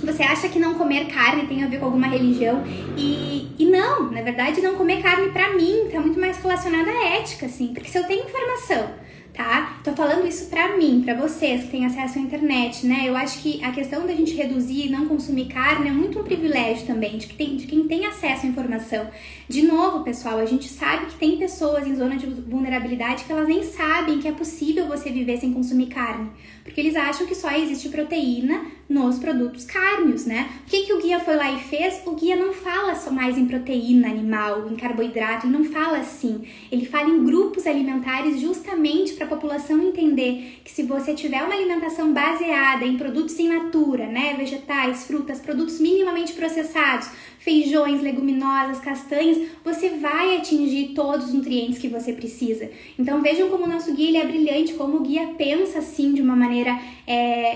Você acha que não comer carne tem a ver com alguma religião? E não, na verdade não comer carne pra mim tá muito mais relacionado à ética, assim. Porque se eu tenho informação, tá? Tô falando isso pra mim, pra vocês que têm acesso à internet, né? Eu acho que a questão da gente reduzir e não consumir carne é muito um privilégio também, de quem tem acesso à informação. De novo, pessoal, a gente sabe que tem pessoas em zona de vulnerabilidade que elas nem sabem que é possível você viver sem consumir carne, porque eles acham que só existe proteína nos produtos cárneos, né? O que o guia foi lá e fez? O guia não fala só mais em proteína animal, em carboidrato, ele não fala assim. Ele fala em grupos alimentares justamente para a população entender que se você tiver uma alimentação baseada em produtos in natura, né, vegetais, frutas, produtos minimamente processados, feijões, leguminosas, castanhas, você vai atingir todos os nutrientes que você precisa. Então vejam como o nosso guia ele é brilhante, como o guia pensa assim de uma maneira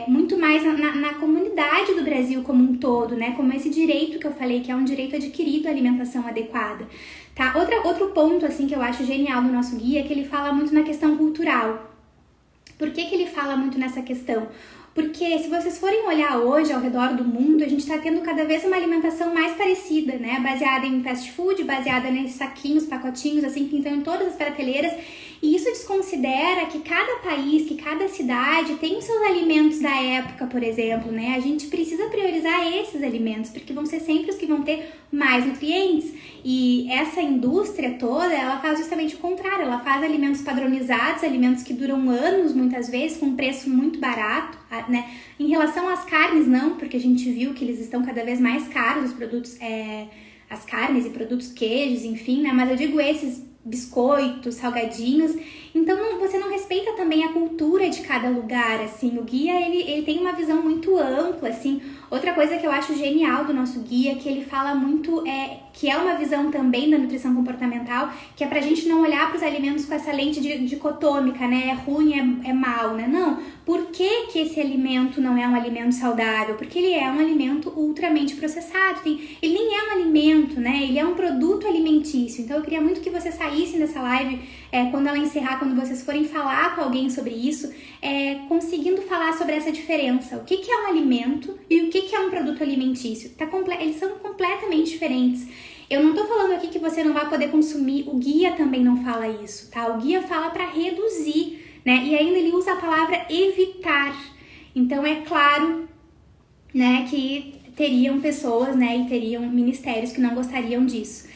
muito mais na comunidade do Brasil como um todo, né? Como esse direito que eu falei, que é um direito adquirido à alimentação adequada. Tá? Outro ponto assim que eu acho genial no nosso guia é que ele fala muito na questão cultural. Por que ele fala muito nessa questão? Porque se vocês forem olhar hoje ao redor do mundo, a gente está tendo cada vez uma alimentação mais parecida, né? Baseada em fast food, baseada nesses saquinhos, pacotinhos, assim, que estão em todas as prateleiras. E isso desconsidera que cada país, que cada cidade tem os seus alimentos da época, por exemplo, né? A gente precisa priorizar esses alimentos, porque vão ser sempre os que vão ter mais nutrientes. E essa indústria toda, ela faz justamente o contrário. Ela faz alimentos padronizados, alimentos que duram anos, muitas vezes, com um preço muito barato, né? Em relação às carnes, não, porque a gente viu que eles estão cada vez mais caros, os produtos, as carnes e produtos queijos, enfim, né? Mas eu digo esses biscoitos, salgadinhos, Então você não respeita também a cultura de cada lugar, assim. O guia, ele tem uma visão muito ampla, assim. Outra coisa que eu acho genial do nosso guia, que ele fala muito, que é uma visão também da nutrição comportamental, que é pra gente não olhar para os alimentos com essa lente dicotômica, né? É ruim, é mal, né? Não. Por que que esse alimento não é um alimento saudável? Porque ele é um alimento ultramente processado. Ele nem é um alimento, né? Ele é um produto alimentício. Então eu queria muito que vocês saíssem dessa live, quando ela encerrar, quando vocês forem falar com alguém sobre isso, conseguindo falar sobre essa diferença. O que que é um alimento e o que que é um produto alimentício? Eles são completamente diferentes. Eu não tô falando aqui que você não vai poder consumir, o guia também não fala isso, tá? O guia fala para reduzir, né? E ainda ele usa a palavra evitar. Então é claro, né, que teriam pessoas, né, e teriam ministérios que não gostariam disso.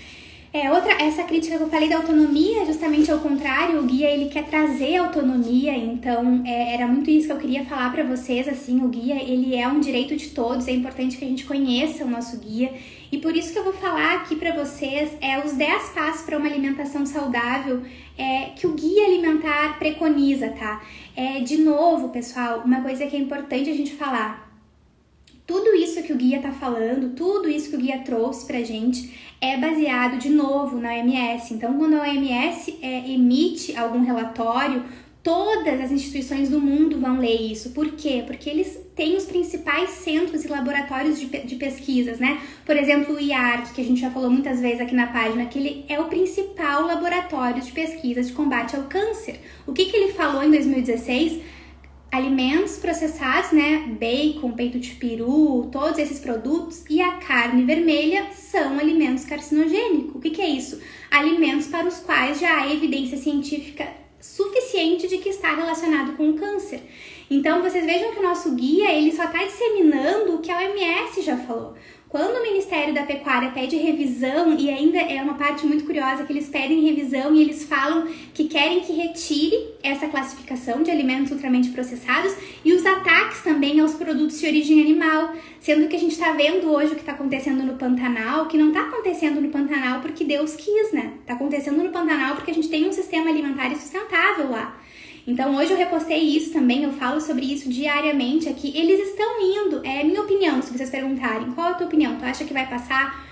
Essa crítica que eu falei da autonomia, justamente ao contrário, o guia ele quer trazer autonomia, então era muito isso que eu queria falar para vocês, assim, o guia ele é um direito de todos, é importante que a gente conheça o nosso guia, e por isso que eu vou falar aqui para vocês os 10 passos para uma alimentação saudável que o guia alimentar preconiza, tá? De novo, pessoal, uma coisa que é importante a gente falar. Tudo isso que o guia tá falando, tudo isso que o guia trouxe pra gente é baseado, de novo, na OMS. Então, quando a OMS emite algum relatório, todas as instituições do mundo vão ler isso. Por quê? Porque eles têm os principais centros e laboratórios de pesquisas, né? Por exemplo, o IARC, que a gente já falou muitas vezes aqui na página, que ele é o principal laboratório de pesquisas de combate ao câncer. O que ele falou em 2016? Alimentos processados, né, bacon, peito de peru, todos esses produtos e a carne vermelha são alimentos carcinogênicos. O que é isso? Alimentos para os quais já há evidência científica suficiente de que está relacionado com o câncer. Então, vocês vejam que o nosso guia, ele só está disseminando o que a OMS já falou. Quando o Ministério da Pecuária pede revisão, e ainda é uma parte muito curiosa que eles pedem revisão e eles falam que querem que retire essa classificação de alimentos ultramente processados e os ataques também aos produtos de origem animal, sendo que a gente está vendo hoje o que está acontecendo no Pantanal, que não está acontecendo no Pantanal porque Deus quis, né? Está acontecendo no Pantanal porque a gente tem um sistema alimentar sustentável lá. Então hoje eu repostei isso também, eu falo sobre isso diariamente aqui. Eles estão indo, é minha opinião, se vocês perguntarem, qual é a tua opinião? Tu acha que vai passar,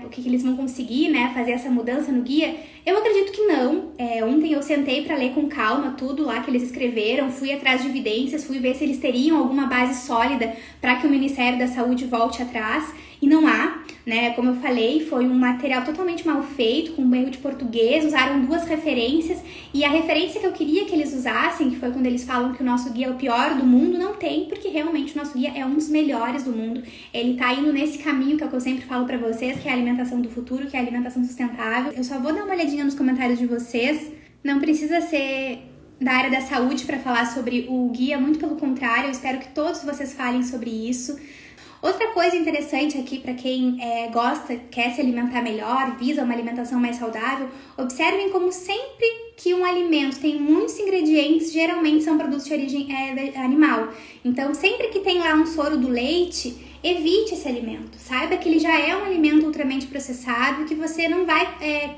o que eles vão conseguir, né, fazer essa mudança no guia? Eu acredito que não. Ontem eu sentei para ler com calma tudo lá que eles escreveram, fui atrás de evidências, fui ver se eles teriam alguma base sólida para que o Ministério da Saúde volte atrás, e não há, né? Como eu falei, foi um material totalmente mal feito, com um erro de português, usaram 2 referências, e a referência que eu queria que eles usassem, que foi quando eles falam que o nosso guia é o pior do mundo, não tem, porque realmente o nosso guia é um dos melhores do mundo. Ele tá indo nesse caminho que é o que eu sempre falo pra vocês, que é a alimentação do futuro, que é a alimentação sustentável. Eu só vou dar uma olhadinha nos comentários de vocês, não precisa ser da área da saúde para falar sobre o guia, muito pelo contrário, eu espero que todos vocês falem sobre isso. Outra coisa interessante aqui para quem quer se alimentar melhor, visa uma alimentação mais saudável, observem como sempre que um alimento tem muitos ingredientes, geralmente são produtos de origem animal. Então, sempre que tem lá um soro do leite, evite esse alimento. Saiba que ele já é um alimento ultramente processado e que você não vai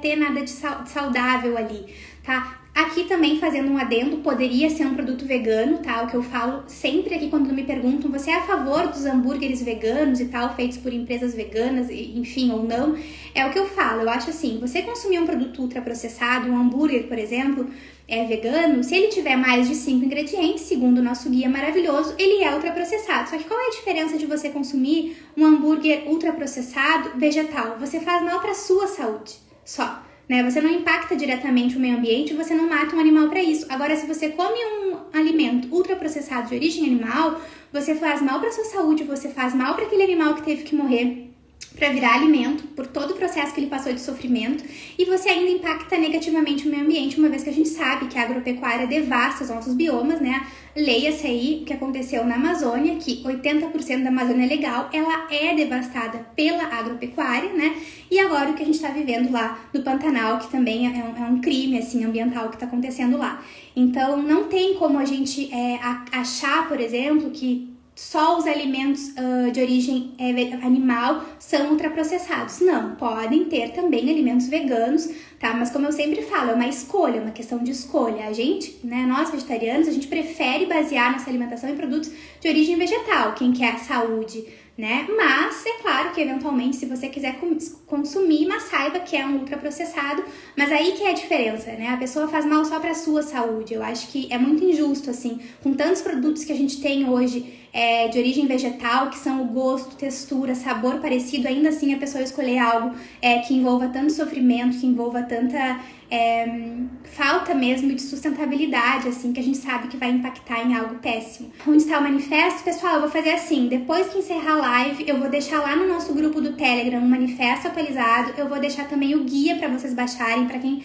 ter nada de saudável ali, tá? Aqui também, fazendo um adendo, poderia ser um produto vegano, tá? O que eu falo sempre aqui quando me perguntam, você é a favor dos hambúrgueres veganos e tal, feitos por empresas veganas, enfim, ou não? É o que eu falo, eu acho assim, você consumir um produto ultraprocessado, um hambúrguer, por exemplo, vegano, se ele tiver mais de 5 ingredientes, segundo o nosso guia maravilhoso, ele é ultraprocessado. Só que qual é a diferença de você consumir um hambúrguer ultraprocessado vegetal? Você faz mal para a sua saúde, só. Né? Você não impacta diretamente o meio ambiente, você não mata um animal para isso. Agora, se você come um alimento ultraprocessado de origem animal, você faz mal para sua saúde, você faz mal para aquele animal que teve que morrer para virar alimento, por todo o processo que ele passou de sofrimento, e você ainda impacta negativamente o meio ambiente, uma vez que a gente sabe que a agropecuária devasta os nossos biomas, né? Leia-se aí o que aconteceu na Amazônia, que 80% da Amazônia legal, ela é devastada pela agropecuária, né? E agora o que a gente está vivendo lá no Pantanal, que também é um crime, assim, ambiental que está acontecendo lá. Então, não tem como a gente achar, por exemplo, que só os alimentos de origem animal são ultraprocessados. Não, podem ter também alimentos veganos, tá? Mas como eu sempre falo, é uma escolha, uma questão de escolha. A gente, né, nós vegetarianos, a gente prefere basear nossa alimentação em produtos de origem vegetal, quem quer saúde, né? Mas é claro que eventualmente, se você quiser consumir, mas saiba que é um ultraprocessado, mas aí que é a diferença, né? A pessoa faz mal só para sua saúde. Eu acho que é muito injusto, assim, com tantos produtos que a gente tem hoje de origem vegetal, que são o gosto, textura, sabor parecido, ainda assim a pessoa escolher algo que envolva tanto sofrimento, que envolva tanta falta mesmo de sustentabilidade, assim, que a gente sabe que vai impactar em algo péssimo. Onde está o manifesto? Pessoal, eu vou fazer assim, depois que encerrar a live, eu vou deixar lá no nosso grupo do Telegram um manifesto atualizado, eu vou deixar também o guia para vocês baixarem, para quem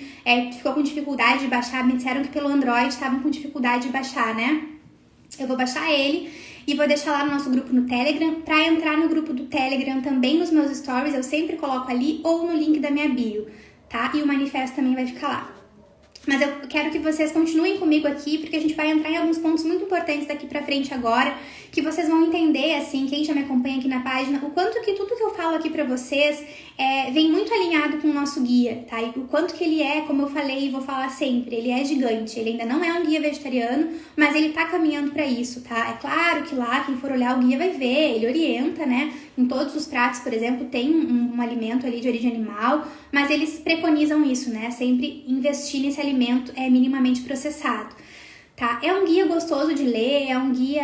ficou com dificuldade de baixar, me disseram que pelo Android estavam com dificuldade de baixar, né? Eu vou baixar ele e vou deixar lá no nosso grupo no Telegram. Para entrar no grupo do Telegram também nos meus stories, eu sempre coloco ali ou no link da minha bio, tá? E o manifesto também vai ficar lá. Mas eu quero que vocês continuem comigo aqui, porque a gente vai entrar em alguns pontos muito importantes daqui pra frente agora, que vocês vão entender, assim, quem já me acompanha aqui na página, o quanto que tudo que eu falo aqui pra vocês vem muito alinhado com o nosso guia, tá? E o quanto que ele como eu falei e vou falar sempre, ele é gigante, ele ainda não é um guia vegetariano, mas ele tá caminhando pra isso, tá? É claro que lá, quem for olhar o guia vai ver, ele orienta, né? Em todos os pratos, por exemplo, tem um alimento ali de origem animal, mas eles preconizam isso, né? Sempre investir nesse alimento minimamente processado, tá? É um guia gostoso de ler, é um guia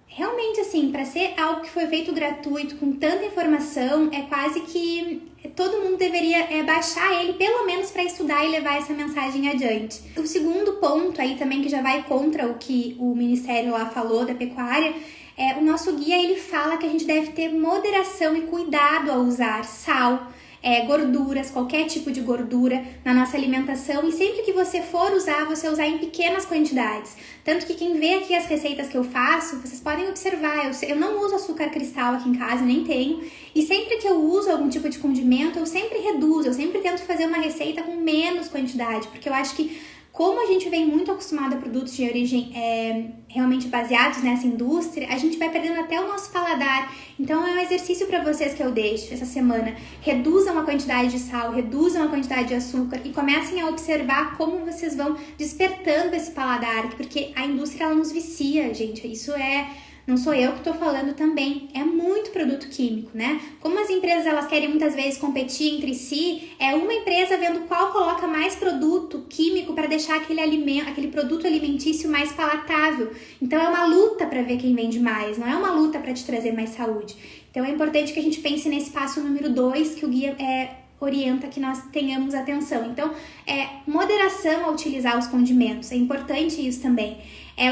realmente assim, para ser algo que foi feito gratuito, com tanta informação, é quase que todo mundo deveria baixar ele, pelo menos para estudar e levar essa mensagem adiante. O segundo ponto aí também, que já vai contra o que o Ministério lá falou da pecuária, o nosso guia, ele fala que a gente deve ter moderação e cuidado ao usar sal, gorduras, qualquer tipo de gordura na nossa alimentação, e sempre que você for usar, você usar em pequenas quantidades. Tanto que quem vê aqui as receitas que eu faço, vocês podem observar, eu não uso açúcar cristal aqui em casa, nem tenho, e sempre que eu uso algum tipo de condimento, eu sempre reduzo, eu sempre tento fazer uma receita com menos quantidade, porque eu acho que como a gente vem muito acostumado a produtos de origem realmente baseados nessa indústria, a gente vai perdendo até o nosso paladar. Então é um exercício para vocês que eu deixo essa semana. Reduzam a quantidade de sal, reduzam a quantidade de açúcar e comecem a observar como vocês vão despertando esse paladar, porque a indústria ela nos vicia, gente. Isso não sou eu que estou falando também, é muito produto químico, né? Como as empresas elas querem muitas vezes competir entre si, é uma empresa vendo qual coloca mais produto químico para deixar aquele produto alimentício mais palatável. Então é uma luta para ver quem vende mais, não é uma luta para te trazer mais saúde. Então é importante que a gente pense nesse passo número 2, que o guia orienta que nós tenhamos atenção. Então, moderação ao utilizar os condimentos, é importante isso também.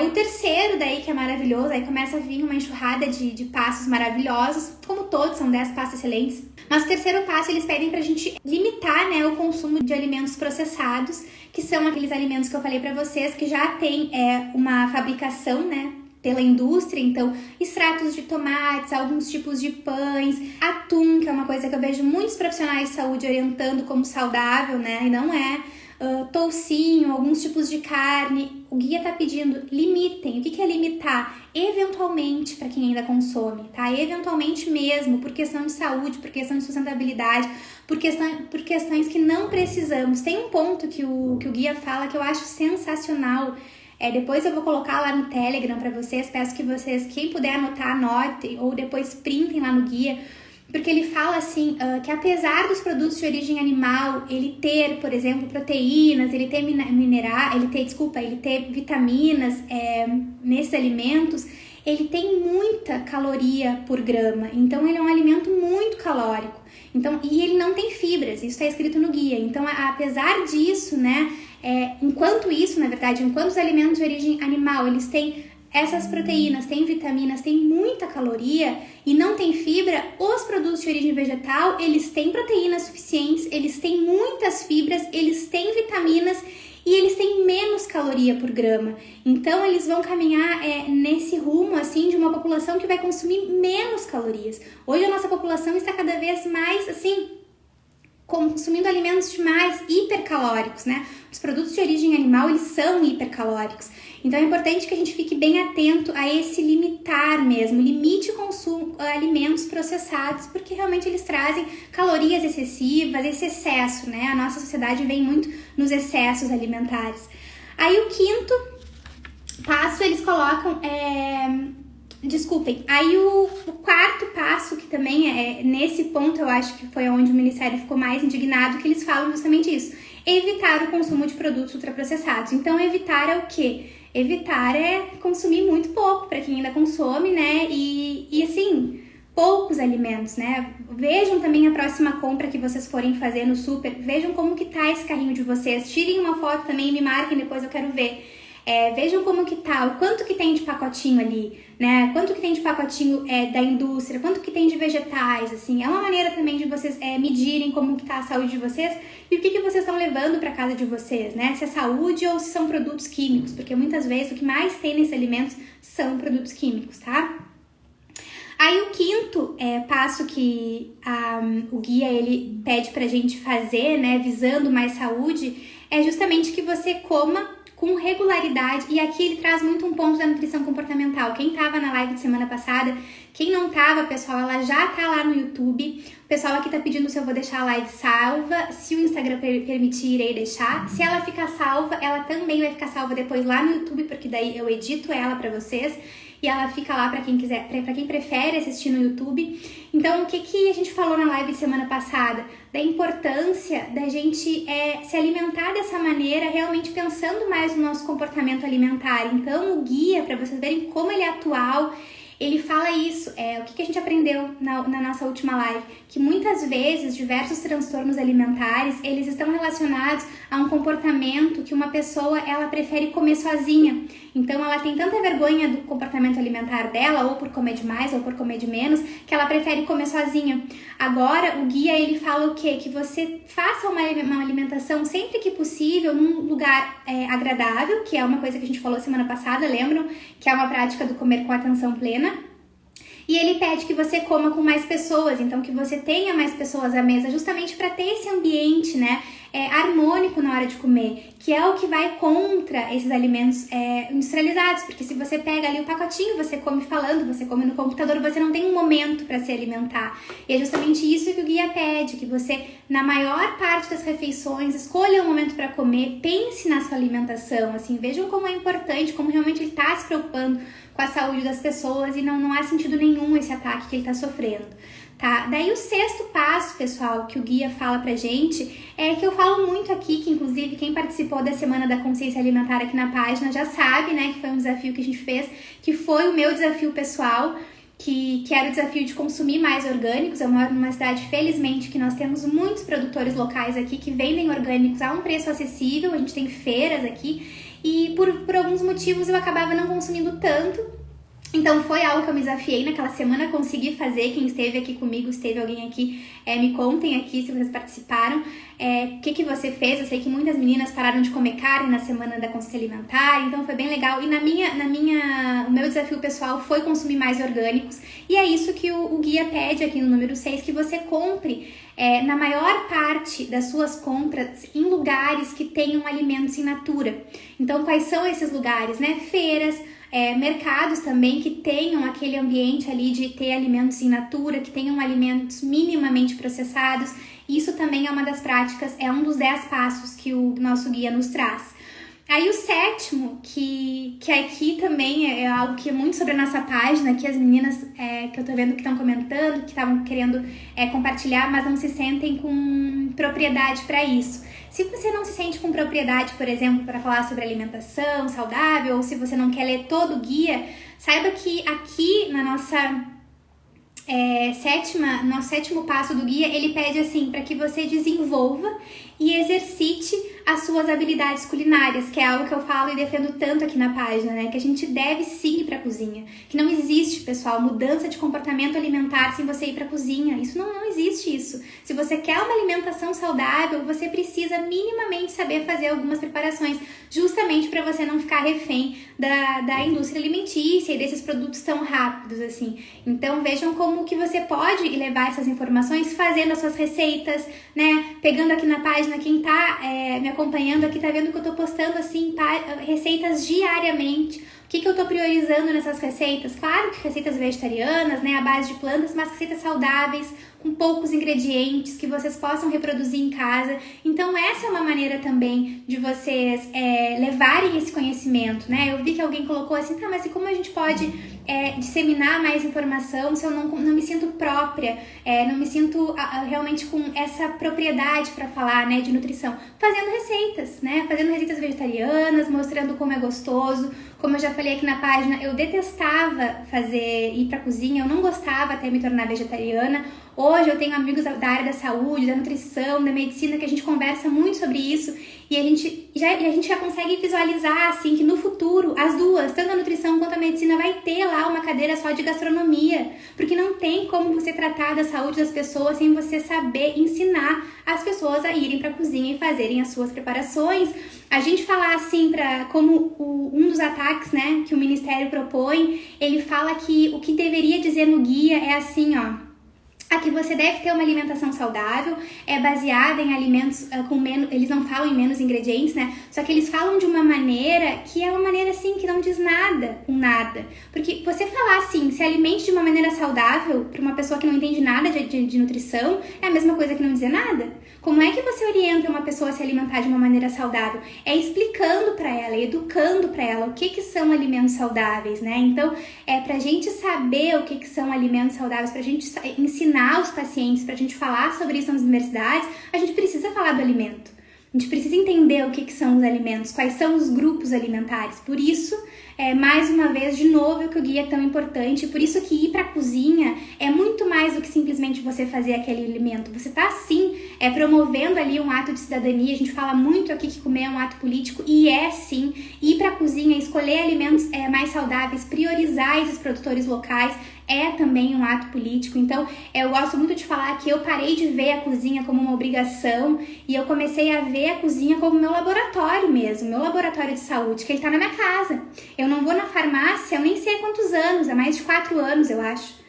O terceiro daí, que é maravilhoso, aí começa a vir uma enxurrada de passos maravilhosos, como todos, são 10 passos excelentes. Mas o terceiro passo, eles pedem pra gente limitar, né, o consumo de alimentos processados, que são aqueles alimentos que eu falei pra vocês, que já tem uma fabricação, né, pela indústria, então extratos de tomates, alguns tipos de pães, atum, que é uma coisa que eu vejo muitos profissionais de saúde orientando como saudável, né, e não toucinho, alguns tipos de carne. O guia tá pedindo, limitem. O que é limitar? Eventualmente, para quem ainda consome, tá? Eventualmente mesmo, por questão de saúde, por questão de sustentabilidade, por questões que não precisamos. Tem um ponto que o guia fala que eu acho sensacional. Depois eu vou colocar lá no Telegram para vocês. Peço que vocês, quem puder anotar, anotem, ou depois printem lá no guia. Porque ele fala assim, que apesar dos produtos de origem animal, ele ter, por exemplo, proteínas, ele ter ele ter vitaminas nesses alimentos, ele tem muita caloria por grama. Então, ele é um alimento muito calórico. Então, e ele não tem fibras, isso está escrito no guia. Então, apesar disso, né, enquanto os alimentos de origem animal, eles têm essas proteínas, têm vitaminas, têm muita caloria e não tem fibra, os produtos de origem vegetal, eles têm proteínas suficientes, eles têm muitas fibras, eles têm vitaminas e eles têm menos caloria por grama. Então, eles vão caminhar nesse rumo, assim, de uma população que vai consumir menos calorias. Hoje, a nossa população está cada vez mais, assim, consumindo alimentos demais hipercalóricos, né? Os produtos de origem animal, eles são hipercalóricos. Então é importante que a gente fique bem atento a esse limitar mesmo, limite o consumo de alimentos processados, porque realmente eles trazem calorias excessivas, esse excesso, né? A nossa sociedade vem muito nos excessos alimentares. Aí o quinto passo, eles colocam... Aí o quarto passo, que também nesse ponto eu acho que foi onde o Ministério ficou mais indignado, que eles falam justamente isso, evitar o consumo de produtos ultraprocessados. Então evitar é o quê? Evitar é consumir muito pouco, para quem ainda consome, né, e assim, poucos alimentos, né. Vejam também a próxima compra que vocês forem fazer no super, vejam como que tá esse carrinho de vocês, tirem uma foto também e me marquem, depois eu quero ver. Vejam como que tá, o quanto que tem de pacotinho ali, né? Quanto que tem de pacotinho da indústria, quanto que tem de vegetais, assim. É uma maneira também de vocês medirem como que tá a saúde de vocês e o que vocês estão levando para casa de vocês, né? Se é saúde ou se são produtos químicos, porque muitas vezes o que mais tem nesses alimentos são produtos químicos, tá? Aí o quinto passo que o guia ele pede pra gente fazer, né, visando mais saúde, é justamente que você coma com regularidade, e aqui ele traz muito um ponto da nutrição comportamental. Quem tava na live de semana passada, quem não tava, pessoal, ela já tá lá no YouTube. O pessoal aqui tá pedindo se eu vou deixar a live salva, se o Instagram permitir, irei deixar. Se ela ficar salva, ela também vai ficar salva depois lá no YouTube, porque daí eu edito ela pra vocês. E ela fica lá para quem quiser, para quem prefere assistir no YouTube. Então, o que a gente falou na live de semana passada? Da importância da gente se alimentar dessa maneira, realmente pensando mais no nosso comportamento alimentar. Então, o guia, para vocês verem como ele é atual, ele fala isso, o que a gente aprendeu na nossa última live, que muitas vezes diversos transtornos alimentares, eles estão relacionados a um comportamento que uma pessoa, ela prefere comer sozinha. Então ela tem tanta vergonha do comportamento alimentar dela, ou por comer demais, ou por comer de menos, que ela prefere comer sozinha. Agora, o guia, ele fala o quê? Que você faça uma alimentação sempre que possível, num lugar agradável, que é uma coisa que a gente falou semana passada, lembram? Que é uma prática do comer com atenção plena. E ele pede que você coma com mais pessoas, então que você tenha mais pessoas à mesa, justamente para ter esse ambiente, né, harmônico na hora de comer, que é o que vai contra esses alimentos industrializados, porque se você pega ali o pacotinho, você come falando, você come no computador, você não tem um momento para se alimentar. E é justamente isso que o guia pede, que você, na maior parte das refeições, escolha um momento para comer, pense na sua alimentação, assim, vejam como é importante, como realmente ele está se preocupando com a saúde das pessoas e não há sentido nenhum esse ataque que ele está sofrendo, tá? Daí o sexto passo, pessoal, que o guia fala pra gente, que eu falo muito aqui, que inclusive quem participou da Semana da Consciência Alimentar aqui na página já sabe, né, que foi um desafio que a gente fez, que foi o meu desafio pessoal, que era o desafio de consumir mais orgânicos. Eu moro numa cidade, felizmente, que nós temos muitos produtores locais aqui que vendem orgânicos a um preço acessível, a gente tem feiras aqui, e por alguns motivos eu acabava não consumindo tanto. Então foi algo que eu me desafiei naquela semana, consegui fazer. Quem esteve aqui comigo, esteve alguém aqui, me contem aqui se vocês participaram, o que você fez. Eu sei que muitas meninas pararam de comer carne na Semana da Consciência Alimentar, então foi bem legal. E o meu desafio pessoal foi consumir mais orgânicos, e é isso que o guia pede aqui no número 6, que você compre na maior parte das suas compras em lugares que tenham alimentos in natura. Então quais são esses lugares, né? Feiras, mercados também que tenham aquele ambiente ali de ter alimentos in natura, que tenham alimentos minimamente processados. Isso também é uma das práticas, é um dos 10 passos que o nosso guia nos traz. Aí o sétimo, que aqui também é algo que é muito sobre a nossa página, que as meninas que eu tô vendo que estão comentando, que estavam querendo compartilhar, mas não se sentem com propriedade para isso. Se você não se sente com propriedade, por exemplo, para falar sobre alimentação saudável, ou se você não quer ler todo o guia, saiba que aqui na nossa nosso sétimo passo do guia, ele pede assim, para que você desenvolva e exercite as suas habilidades culinárias, que é algo que eu falo e defendo tanto aqui na página, né? Que a gente deve sim ir pra cozinha. Que não existe, pessoal, mudança de comportamento alimentar sem você ir pra cozinha. Isso não existe isso. Se você quer uma alimentação saudável, você precisa minimamente saber fazer algumas preparações, justamente para você não ficar refém da indústria alimentícia e desses produtos tão rápidos, assim. Então, vejam como que você pode levar essas informações fazendo as suas receitas, né? Pegando aqui na página, quem tá me acompanhando aqui tá vendo que eu tô postando, assim, receitas diariamente. O que eu tô priorizando nessas receitas? Claro que receitas vegetarianas, né, à base de plantas, mas receitas saudáveis, com poucos ingredientes, que vocês possam reproduzir em casa. Então essa é uma maneira também de vocês levarem esse conhecimento, né? Eu vi que alguém colocou assim, tá, mas e como a gente pode disseminar mais informação se eu não me sinto própria, não me sinto realmente com essa propriedade para falar, né, de nutrição? Fazendo receitas, né? Fazendo receitas vegetarianas, mostrando como é gostoso. Como eu já falei aqui na página, eu detestava ir pra cozinha, eu não gostava até me tornar vegetariana. Hoje eu tenho amigos da área da saúde, da nutrição, da medicina, que a gente conversa muito sobre isso e a gente já consegue visualizar, assim, que no futuro, as duas, tanto a nutrição quanto a medicina, vai ter lá uma cadeira só de gastronomia, porque não tem como você tratar da saúde das pessoas sem você saber ensinar as pessoas a irem pra cozinha e fazerem as suas preparações. A gente falar assim, como um dos ataques, né, que o Ministério propõe, ele fala que o que deveria dizer no guia é assim, ó. Aqui você deve ter uma alimentação saudável, baseada em alimentos com menos, eles não falam em menos ingredientes, né? Só que eles falam de uma maneira que é uma maneira assim que não diz nada com nada. Porque você falar assim, se alimente de uma maneira saudável para uma pessoa que não entende nada de nutrição, é a mesma coisa que não dizer nada. Como é que você orienta uma pessoa a se alimentar de uma maneira saudável? É explicando para ela, educando para ela o que são alimentos saudáveis, né? Então, pra gente saber o que são alimentos saudáveis, pra gente ensinar os pacientes, pra gente falar sobre isso nas universidades, a gente precisa falar do alimento. A gente precisa entender o que são os alimentos, quais são os grupos alimentares. Por isso, mais uma vez, de novo, que o guia é tão importante. Por isso que ir para a cozinha é muito mais do que simplesmente você fazer aquele alimento. Você está, sim, promovendo ali um ato de cidadania. A gente fala muito aqui que comer é um ato político e sim. Ir para a cozinha, escolher alimentos mais saudáveis, priorizar esses produtores locais, é também um ato político. Então, eu gosto muito de falar que eu parei de ver a cozinha como uma obrigação e eu comecei a ver a cozinha como meu laboratório mesmo, meu laboratório de saúde, que ele tá na minha casa. Eu não vou na farmácia, eu nem sei há quantos anos, há mais de 4 anos, eu acho,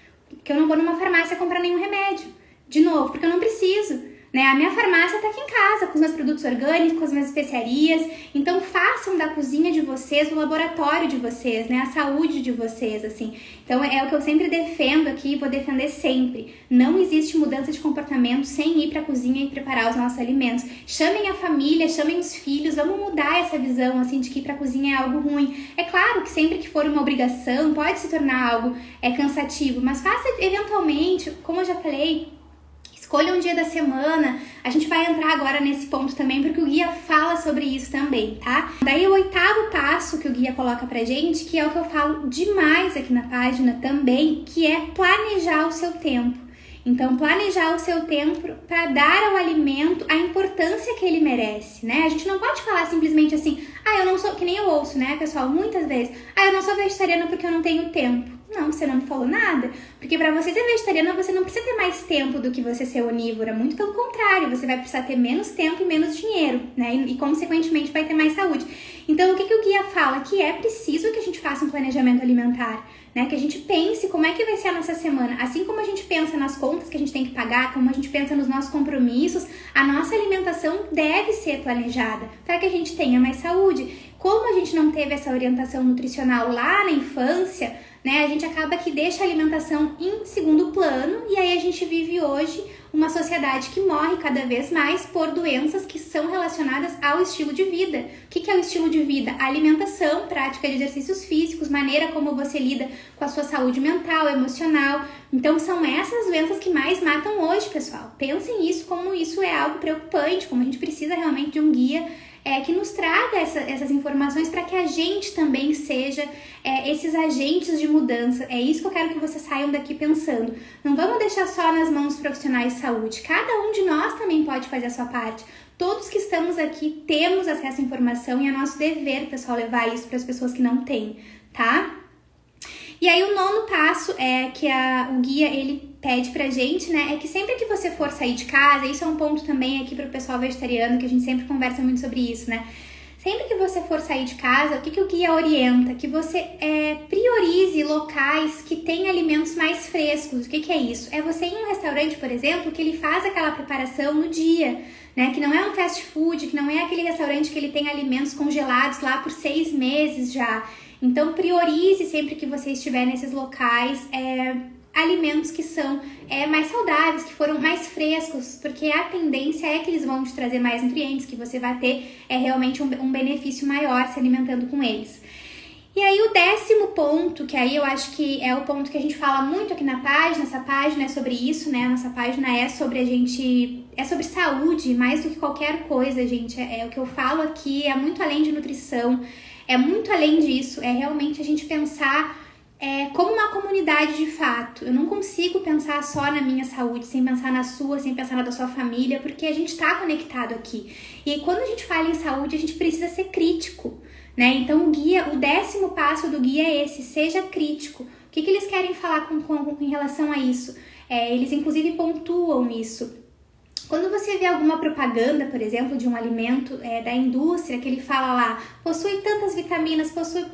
que eu não vou numa farmácia comprar nenhum remédio. De novo, porque eu não preciso. A minha farmácia está aqui em casa, com os meus produtos orgânicos, com as minhas especiarias. Então, façam da cozinha de vocês o laboratório de vocês, né? A saúde de vocês, assim. Então, é o que eu sempre defendo aqui e vou defender sempre. Não existe mudança de comportamento sem ir para a cozinha e preparar os nossos alimentos. Chamem a família, chamem os filhos, vamos mudar essa visão, assim, de que ir para a cozinha é algo ruim. É claro que sempre que for uma obrigação, pode se tornar algo cansativo, mas faça eventualmente, como eu já falei, escolha um dia da semana. A gente vai entrar agora nesse ponto também, porque o guia fala sobre isso também, tá? Daí o 8º passo que o guia coloca pra gente, que é o que eu falo demais aqui na página também, que é planejar o seu tempo. Então, planejar o seu tempo para dar ao alimento a importância que ele merece, né? A gente não pode falar simplesmente assim, eu não sou, que nem eu ouço, né, pessoal, muitas vezes, eu não sou vegetariana porque eu não tenho tempo. Não, você não me falou nada, porque para você ser vegetariana, você não precisa ter mais tempo do que você ser onívora, muito pelo contrário, você vai precisar ter menos tempo e menos dinheiro, né, e consequentemente vai ter mais saúde. Então, o que o guia fala? Que é preciso que a gente faça um planejamento alimentar, né, que a gente pense como é que vai ser a nossa semana, assim como a gente pensa nas contas que a gente tem que pagar, como a gente pensa nos nossos compromissos, a nossa alimentação deve ser planejada para que a gente tenha mais saúde. Como a gente não teve essa orientação nutricional lá na infância, né, a gente acaba que deixa a alimentação em segundo plano e aí a gente vive hoje uma sociedade que morre cada vez mais por doenças que são relacionadas ao estilo de vida. O que é o estilo de vida? A alimentação, prática de exercícios físicos, maneira como você lida com a sua saúde mental, emocional. Então são essas doenças que mais matam hoje, pessoal. Pensem nisso, como isso é algo preocupante, como a gente precisa realmente de um guia que nos traga essas informações para que a gente também seja esses agentes de mudança. É isso que eu quero que vocês saiam daqui pensando. Não vamos deixar só nas mãos dos profissionais de saúde. Cada um de nós também pode fazer a sua parte. Todos que estamos aqui temos acesso à informação e é nosso dever, pessoal, levar isso para as pessoas que não têm, tá? E aí o nono passo que o guia ele pede pra gente, né, é que sempre que você for sair de casa, isso é um ponto também aqui pro pessoal vegetariano, que a gente sempre conversa muito sobre isso, né? Sempre que você for sair de casa, o que o guia orienta? Que você priorize locais que têm alimentos mais frescos. O que é isso? É você ir em um restaurante, por exemplo, que ele faz aquela preparação no dia, né? Que não é um fast food, que não é aquele restaurante que ele tem alimentos congelados lá por 6 meses já. Então, priorize sempre que você estiver nesses locais alimentos que são mais saudáveis, que foram mais frescos, porque a tendência é que eles vão te trazer mais nutrientes, que você vai ter realmente um benefício maior se alimentando com eles. E aí o 10º ponto, que aí eu acho que é o ponto que a gente fala muito aqui na página, essa página é sobre isso, né? Nossa página é sobre sobre saúde, mais do que qualquer coisa, gente. O que eu falo aqui é muito além de nutrição, é muito além disso, é realmente a gente pensar como uma comunidade de fato. Eu não consigo pensar só na minha saúde, sem pensar na sua, sem pensar na da sua família, porque a gente está conectado aqui. E quando a gente fala em saúde, a gente precisa ser crítico, né? Então o 10º passo do guia é esse, seja crítico. O que eles querem falar em relação a isso? Eles inclusive pontuam isso. Quando você vê alguma propaganda, por exemplo, de um alimento da indústria, que ele fala lá, possui tantas vitaminas, possui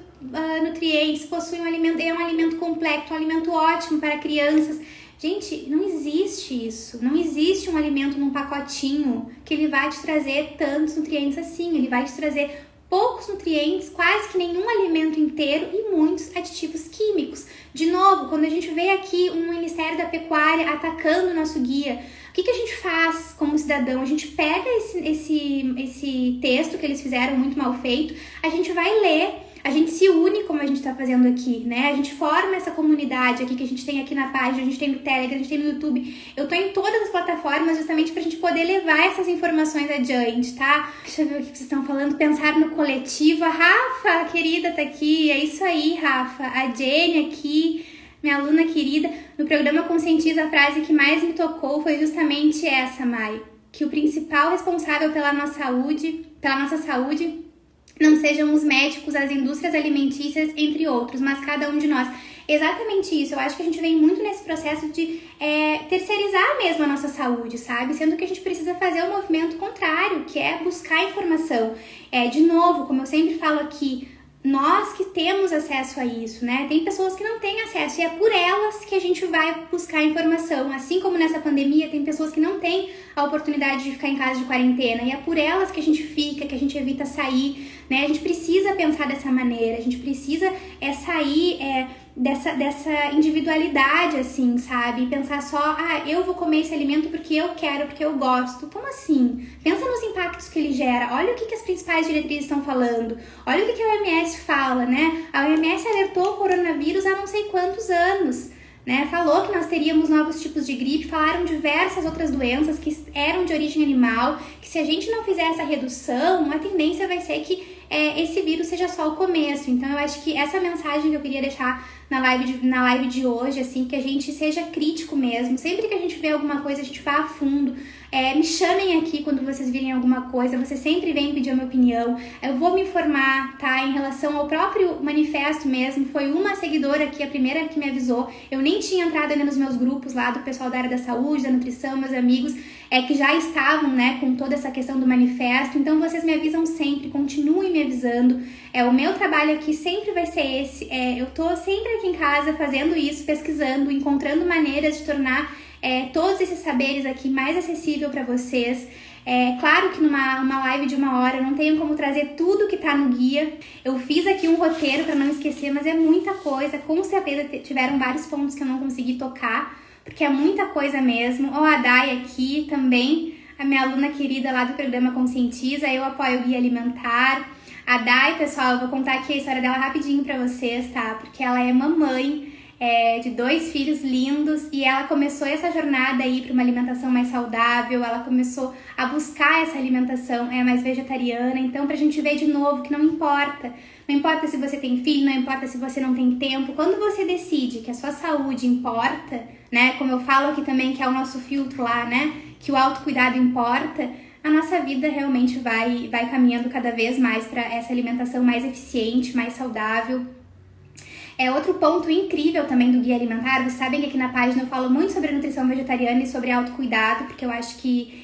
nutrientes, possui um alimento, é um alimento completo, um alimento ótimo para crianças. Gente, não existe isso. Não existe um alimento num pacotinho que ele vai te trazer tantos nutrientes assim. Ele vai te trazer poucos nutrientes, quase que nenhum alimento inteiro e muitos aditivos químicos. De novo, quando a gente vê aqui um Ministério da Pecuária atacando o nosso guia, o que a gente faz como cidadão? A gente pega esse texto que eles fizeram muito mal feito, a gente vai ler, a gente se une como a gente está fazendo aqui, né? A gente forma essa comunidade aqui que a gente tem aqui na página, a gente tem no Telegram, a gente tem no YouTube. Eu tô em todas as plataformas justamente pra gente poder levar essas informações adiante, tá? Deixa eu ver o que vocês estão falando. Pensar no coletivo. A Rafa, querida, tá aqui. É isso aí, Rafa. A Jenny aqui, minha aluna querida. No programa Conscientiza, a frase que mais me tocou foi justamente essa, Mai. Que o principal responsável pela nossa saúde não sejam os médicos, as indústrias alimentícias, entre outros, mas cada um de nós. Exatamente isso. Eu acho que a gente vem muito nesse processo de terceirizar mesmo a nossa saúde, sabe? Sendo que a gente precisa fazer o movimento contrário, que é buscar informação. De novo, como eu sempre falo aqui, nós que temos acesso a isso, né? Tem pessoas que não têm acesso e é por elas que a gente vai buscar informação. Assim como nessa pandemia, tem pessoas que não têm a oportunidade de ficar em casa de quarentena e é por elas que a gente fica, que a gente evita sair, né? A gente precisa pensar dessa maneira, a gente precisa sair dessa individualidade, assim, sabe? Pensar só, eu vou comer esse alimento porque eu quero, porque eu gosto. Como assim? Pensa nos impactos que ele gera. Olha o que as principais diretrizes estão falando. Olha o que a OMS fala, né? A OMS alertou o coronavírus há não sei quantos anos, né? Falou que nós teríamos novos tipos de gripe, falaram diversas outras doenças que eram de origem animal, que se a gente não fizer essa redução, a tendência vai ser que esse vírus seja só o começo. Então eu acho que essa mensagem que eu queria deixar na live de hoje, assim, que a gente seja crítico mesmo. Sempre que a gente vê alguma coisa, a gente vá a fundo. Me chamem aqui quando vocês virem alguma coisa, vocês sempre vêm pedir a minha opinião. Eu vou me informar, tá? Em relação ao próprio manifesto mesmo, foi uma seguidora aqui, a primeira que me avisou. Eu nem tinha entrado ainda nos meus grupos lá do pessoal da área da saúde, da nutrição, meus amigos, que já estavam, né, com toda essa questão do manifesto. Então vocês me avisam sempre, continuem me avisando. O meu trabalho aqui sempre vai ser esse. Eu tô sempre aqui em casa fazendo isso, pesquisando, encontrando maneiras de tornar todos esses saberes aqui mais acessível para vocês. Claro que numa live de 1 hora eu não tenho como trazer tudo que tá no guia. Eu fiz aqui um roteiro para não esquecer, mas é muita coisa. Com certeza tiveram vários pontos que eu não consegui tocar, porque é muita coisa mesmo. A Day aqui também, a minha aluna querida lá do programa Conscientiza, eu apoio o guia alimentar. A Day, pessoal, eu vou contar aqui a história dela rapidinho pra vocês, tá? Porque ela é mamãe, de 2 filhos lindos, e ela começou essa jornada aí para uma alimentação mais saudável, ela começou a buscar essa alimentação mais vegetariana. Então, pra gente ver de novo que não importa se você tem filho, não importa se você não tem tempo, quando você decide que a sua saúde importa, né, como eu falo aqui também, que é o nosso filtro lá, né, que o autocuidado importa, a nossa vida realmente vai caminhando cada vez mais para essa alimentação mais eficiente, mais saudável. Outro ponto incrível também do Guia Alimentar, vocês sabem que aqui na página eu falo muito sobre nutrição vegetariana e sobre autocuidado, porque eu acho que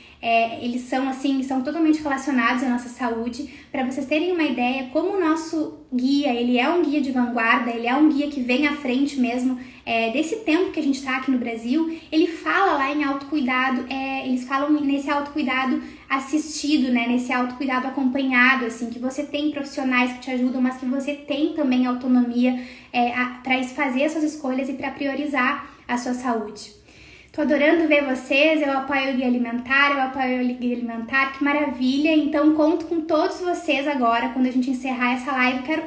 eles são totalmente relacionados à nossa saúde. Para vocês terem uma ideia, como o nosso guia, ele é um guia de vanguarda, ele é um guia que vem à frente mesmo desse tempo que a gente está aqui no Brasil. Ele fala lá em autocuidado, eles falam nesse autocuidado assistido, né, nesse autocuidado acompanhado, assim, que você tem profissionais que te ajudam, mas que você tem também autonomia para fazer as suas escolhas e para priorizar a sua saúde. Tô adorando ver vocês, eu apoio o Guia Alimentar, que maravilha. Então conto com todos vocês agora, quando a gente encerrar essa live. Quero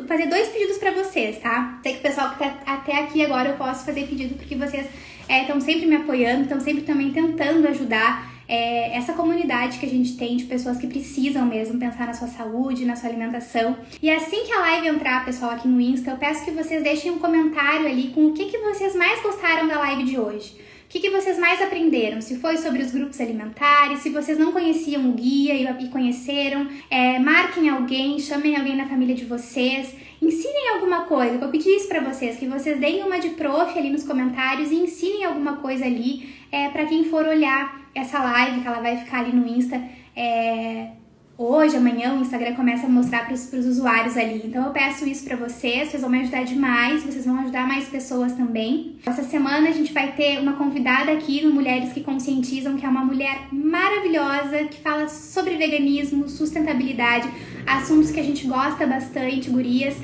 fazer 2 pedidos pra vocês, tá? Sei que o pessoal que tá até aqui agora eu posso fazer pedido, porque vocês estão sempre me apoiando, estão sempre também tentando ajudar essa comunidade que a gente tem de pessoas que precisam mesmo pensar na sua saúde, na sua alimentação. E assim que a live entrar, pessoal, aqui no Insta, eu peço que vocês deixem um comentário ali com o que vocês mais gostaram da live de hoje. O que vocês mais aprenderam? Se foi sobre os grupos alimentares, se vocês não conheciam o guia e conheceram, marquem alguém, chamem alguém na família de vocês, ensinem alguma coisa. Eu vou pedir isso pra vocês, que vocês deem uma de prof ali nos comentários e ensinem alguma coisa ali pra quem for olhar essa live, que ela vai ficar ali no Insta hoje, amanhã. O Instagram começa a mostrar para os usuários ali. Então eu peço isso para vocês vão me ajudar demais, vocês vão ajudar mais pessoas também. Essa semana a gente vai ter uma convidada aqui no Mulheres que Conscientizam, que é uma mulher maravilhosa, que fala sobre veganismo, sustentabilidade, assuntos que a gente gosta bastante, gurias.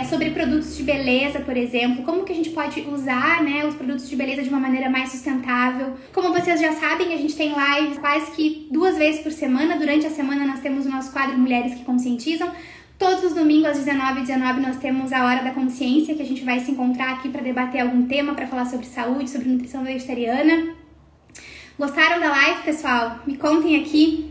Sobre produtos de beleza, por exemplo, como que a gente pode usar, né, os produtos de beleza de uma maneira mais sustentável. Como vocês já sabem, a gente tem lives quase que 2 vezes por semana. Durante a semana nós temos o nosso quadro Mulheres que Conscientizam. Todos os domingos às 19h19 nós temos a Hora da Consciência, que a gente vai se encontrar aqui para debater algum tema, para falar sobre saúde, sobre nutrição vegetariana. Gostaram da live, pessoal? Me contem aqui.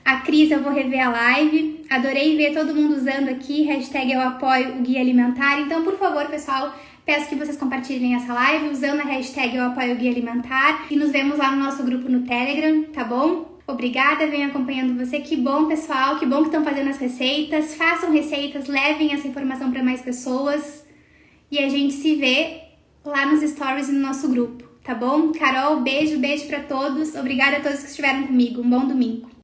A Cris, eu vou rever a live. Adorei ver todo mundo usando aqui, hashtag eu apoio o Guia Alimentar. Então, por favor, pessoal, peço que vocês compartilhem essa live usando a hashtag eu apoio o Guia Alimentar. E nos vemos lá no nosso grupo no Telegram, tá bom? Obrigada, venho acompanhando você. Que bom, pessoal, que bom que estão fazendo as receitas. Façam receitas, levem essa informação para mais pessoas. E a gente se vê lá nos stories e no nosso grupo, tá bom? Carol, beijo pra todos. Obrigada a todos que estiveram comigo. Um bom domingo.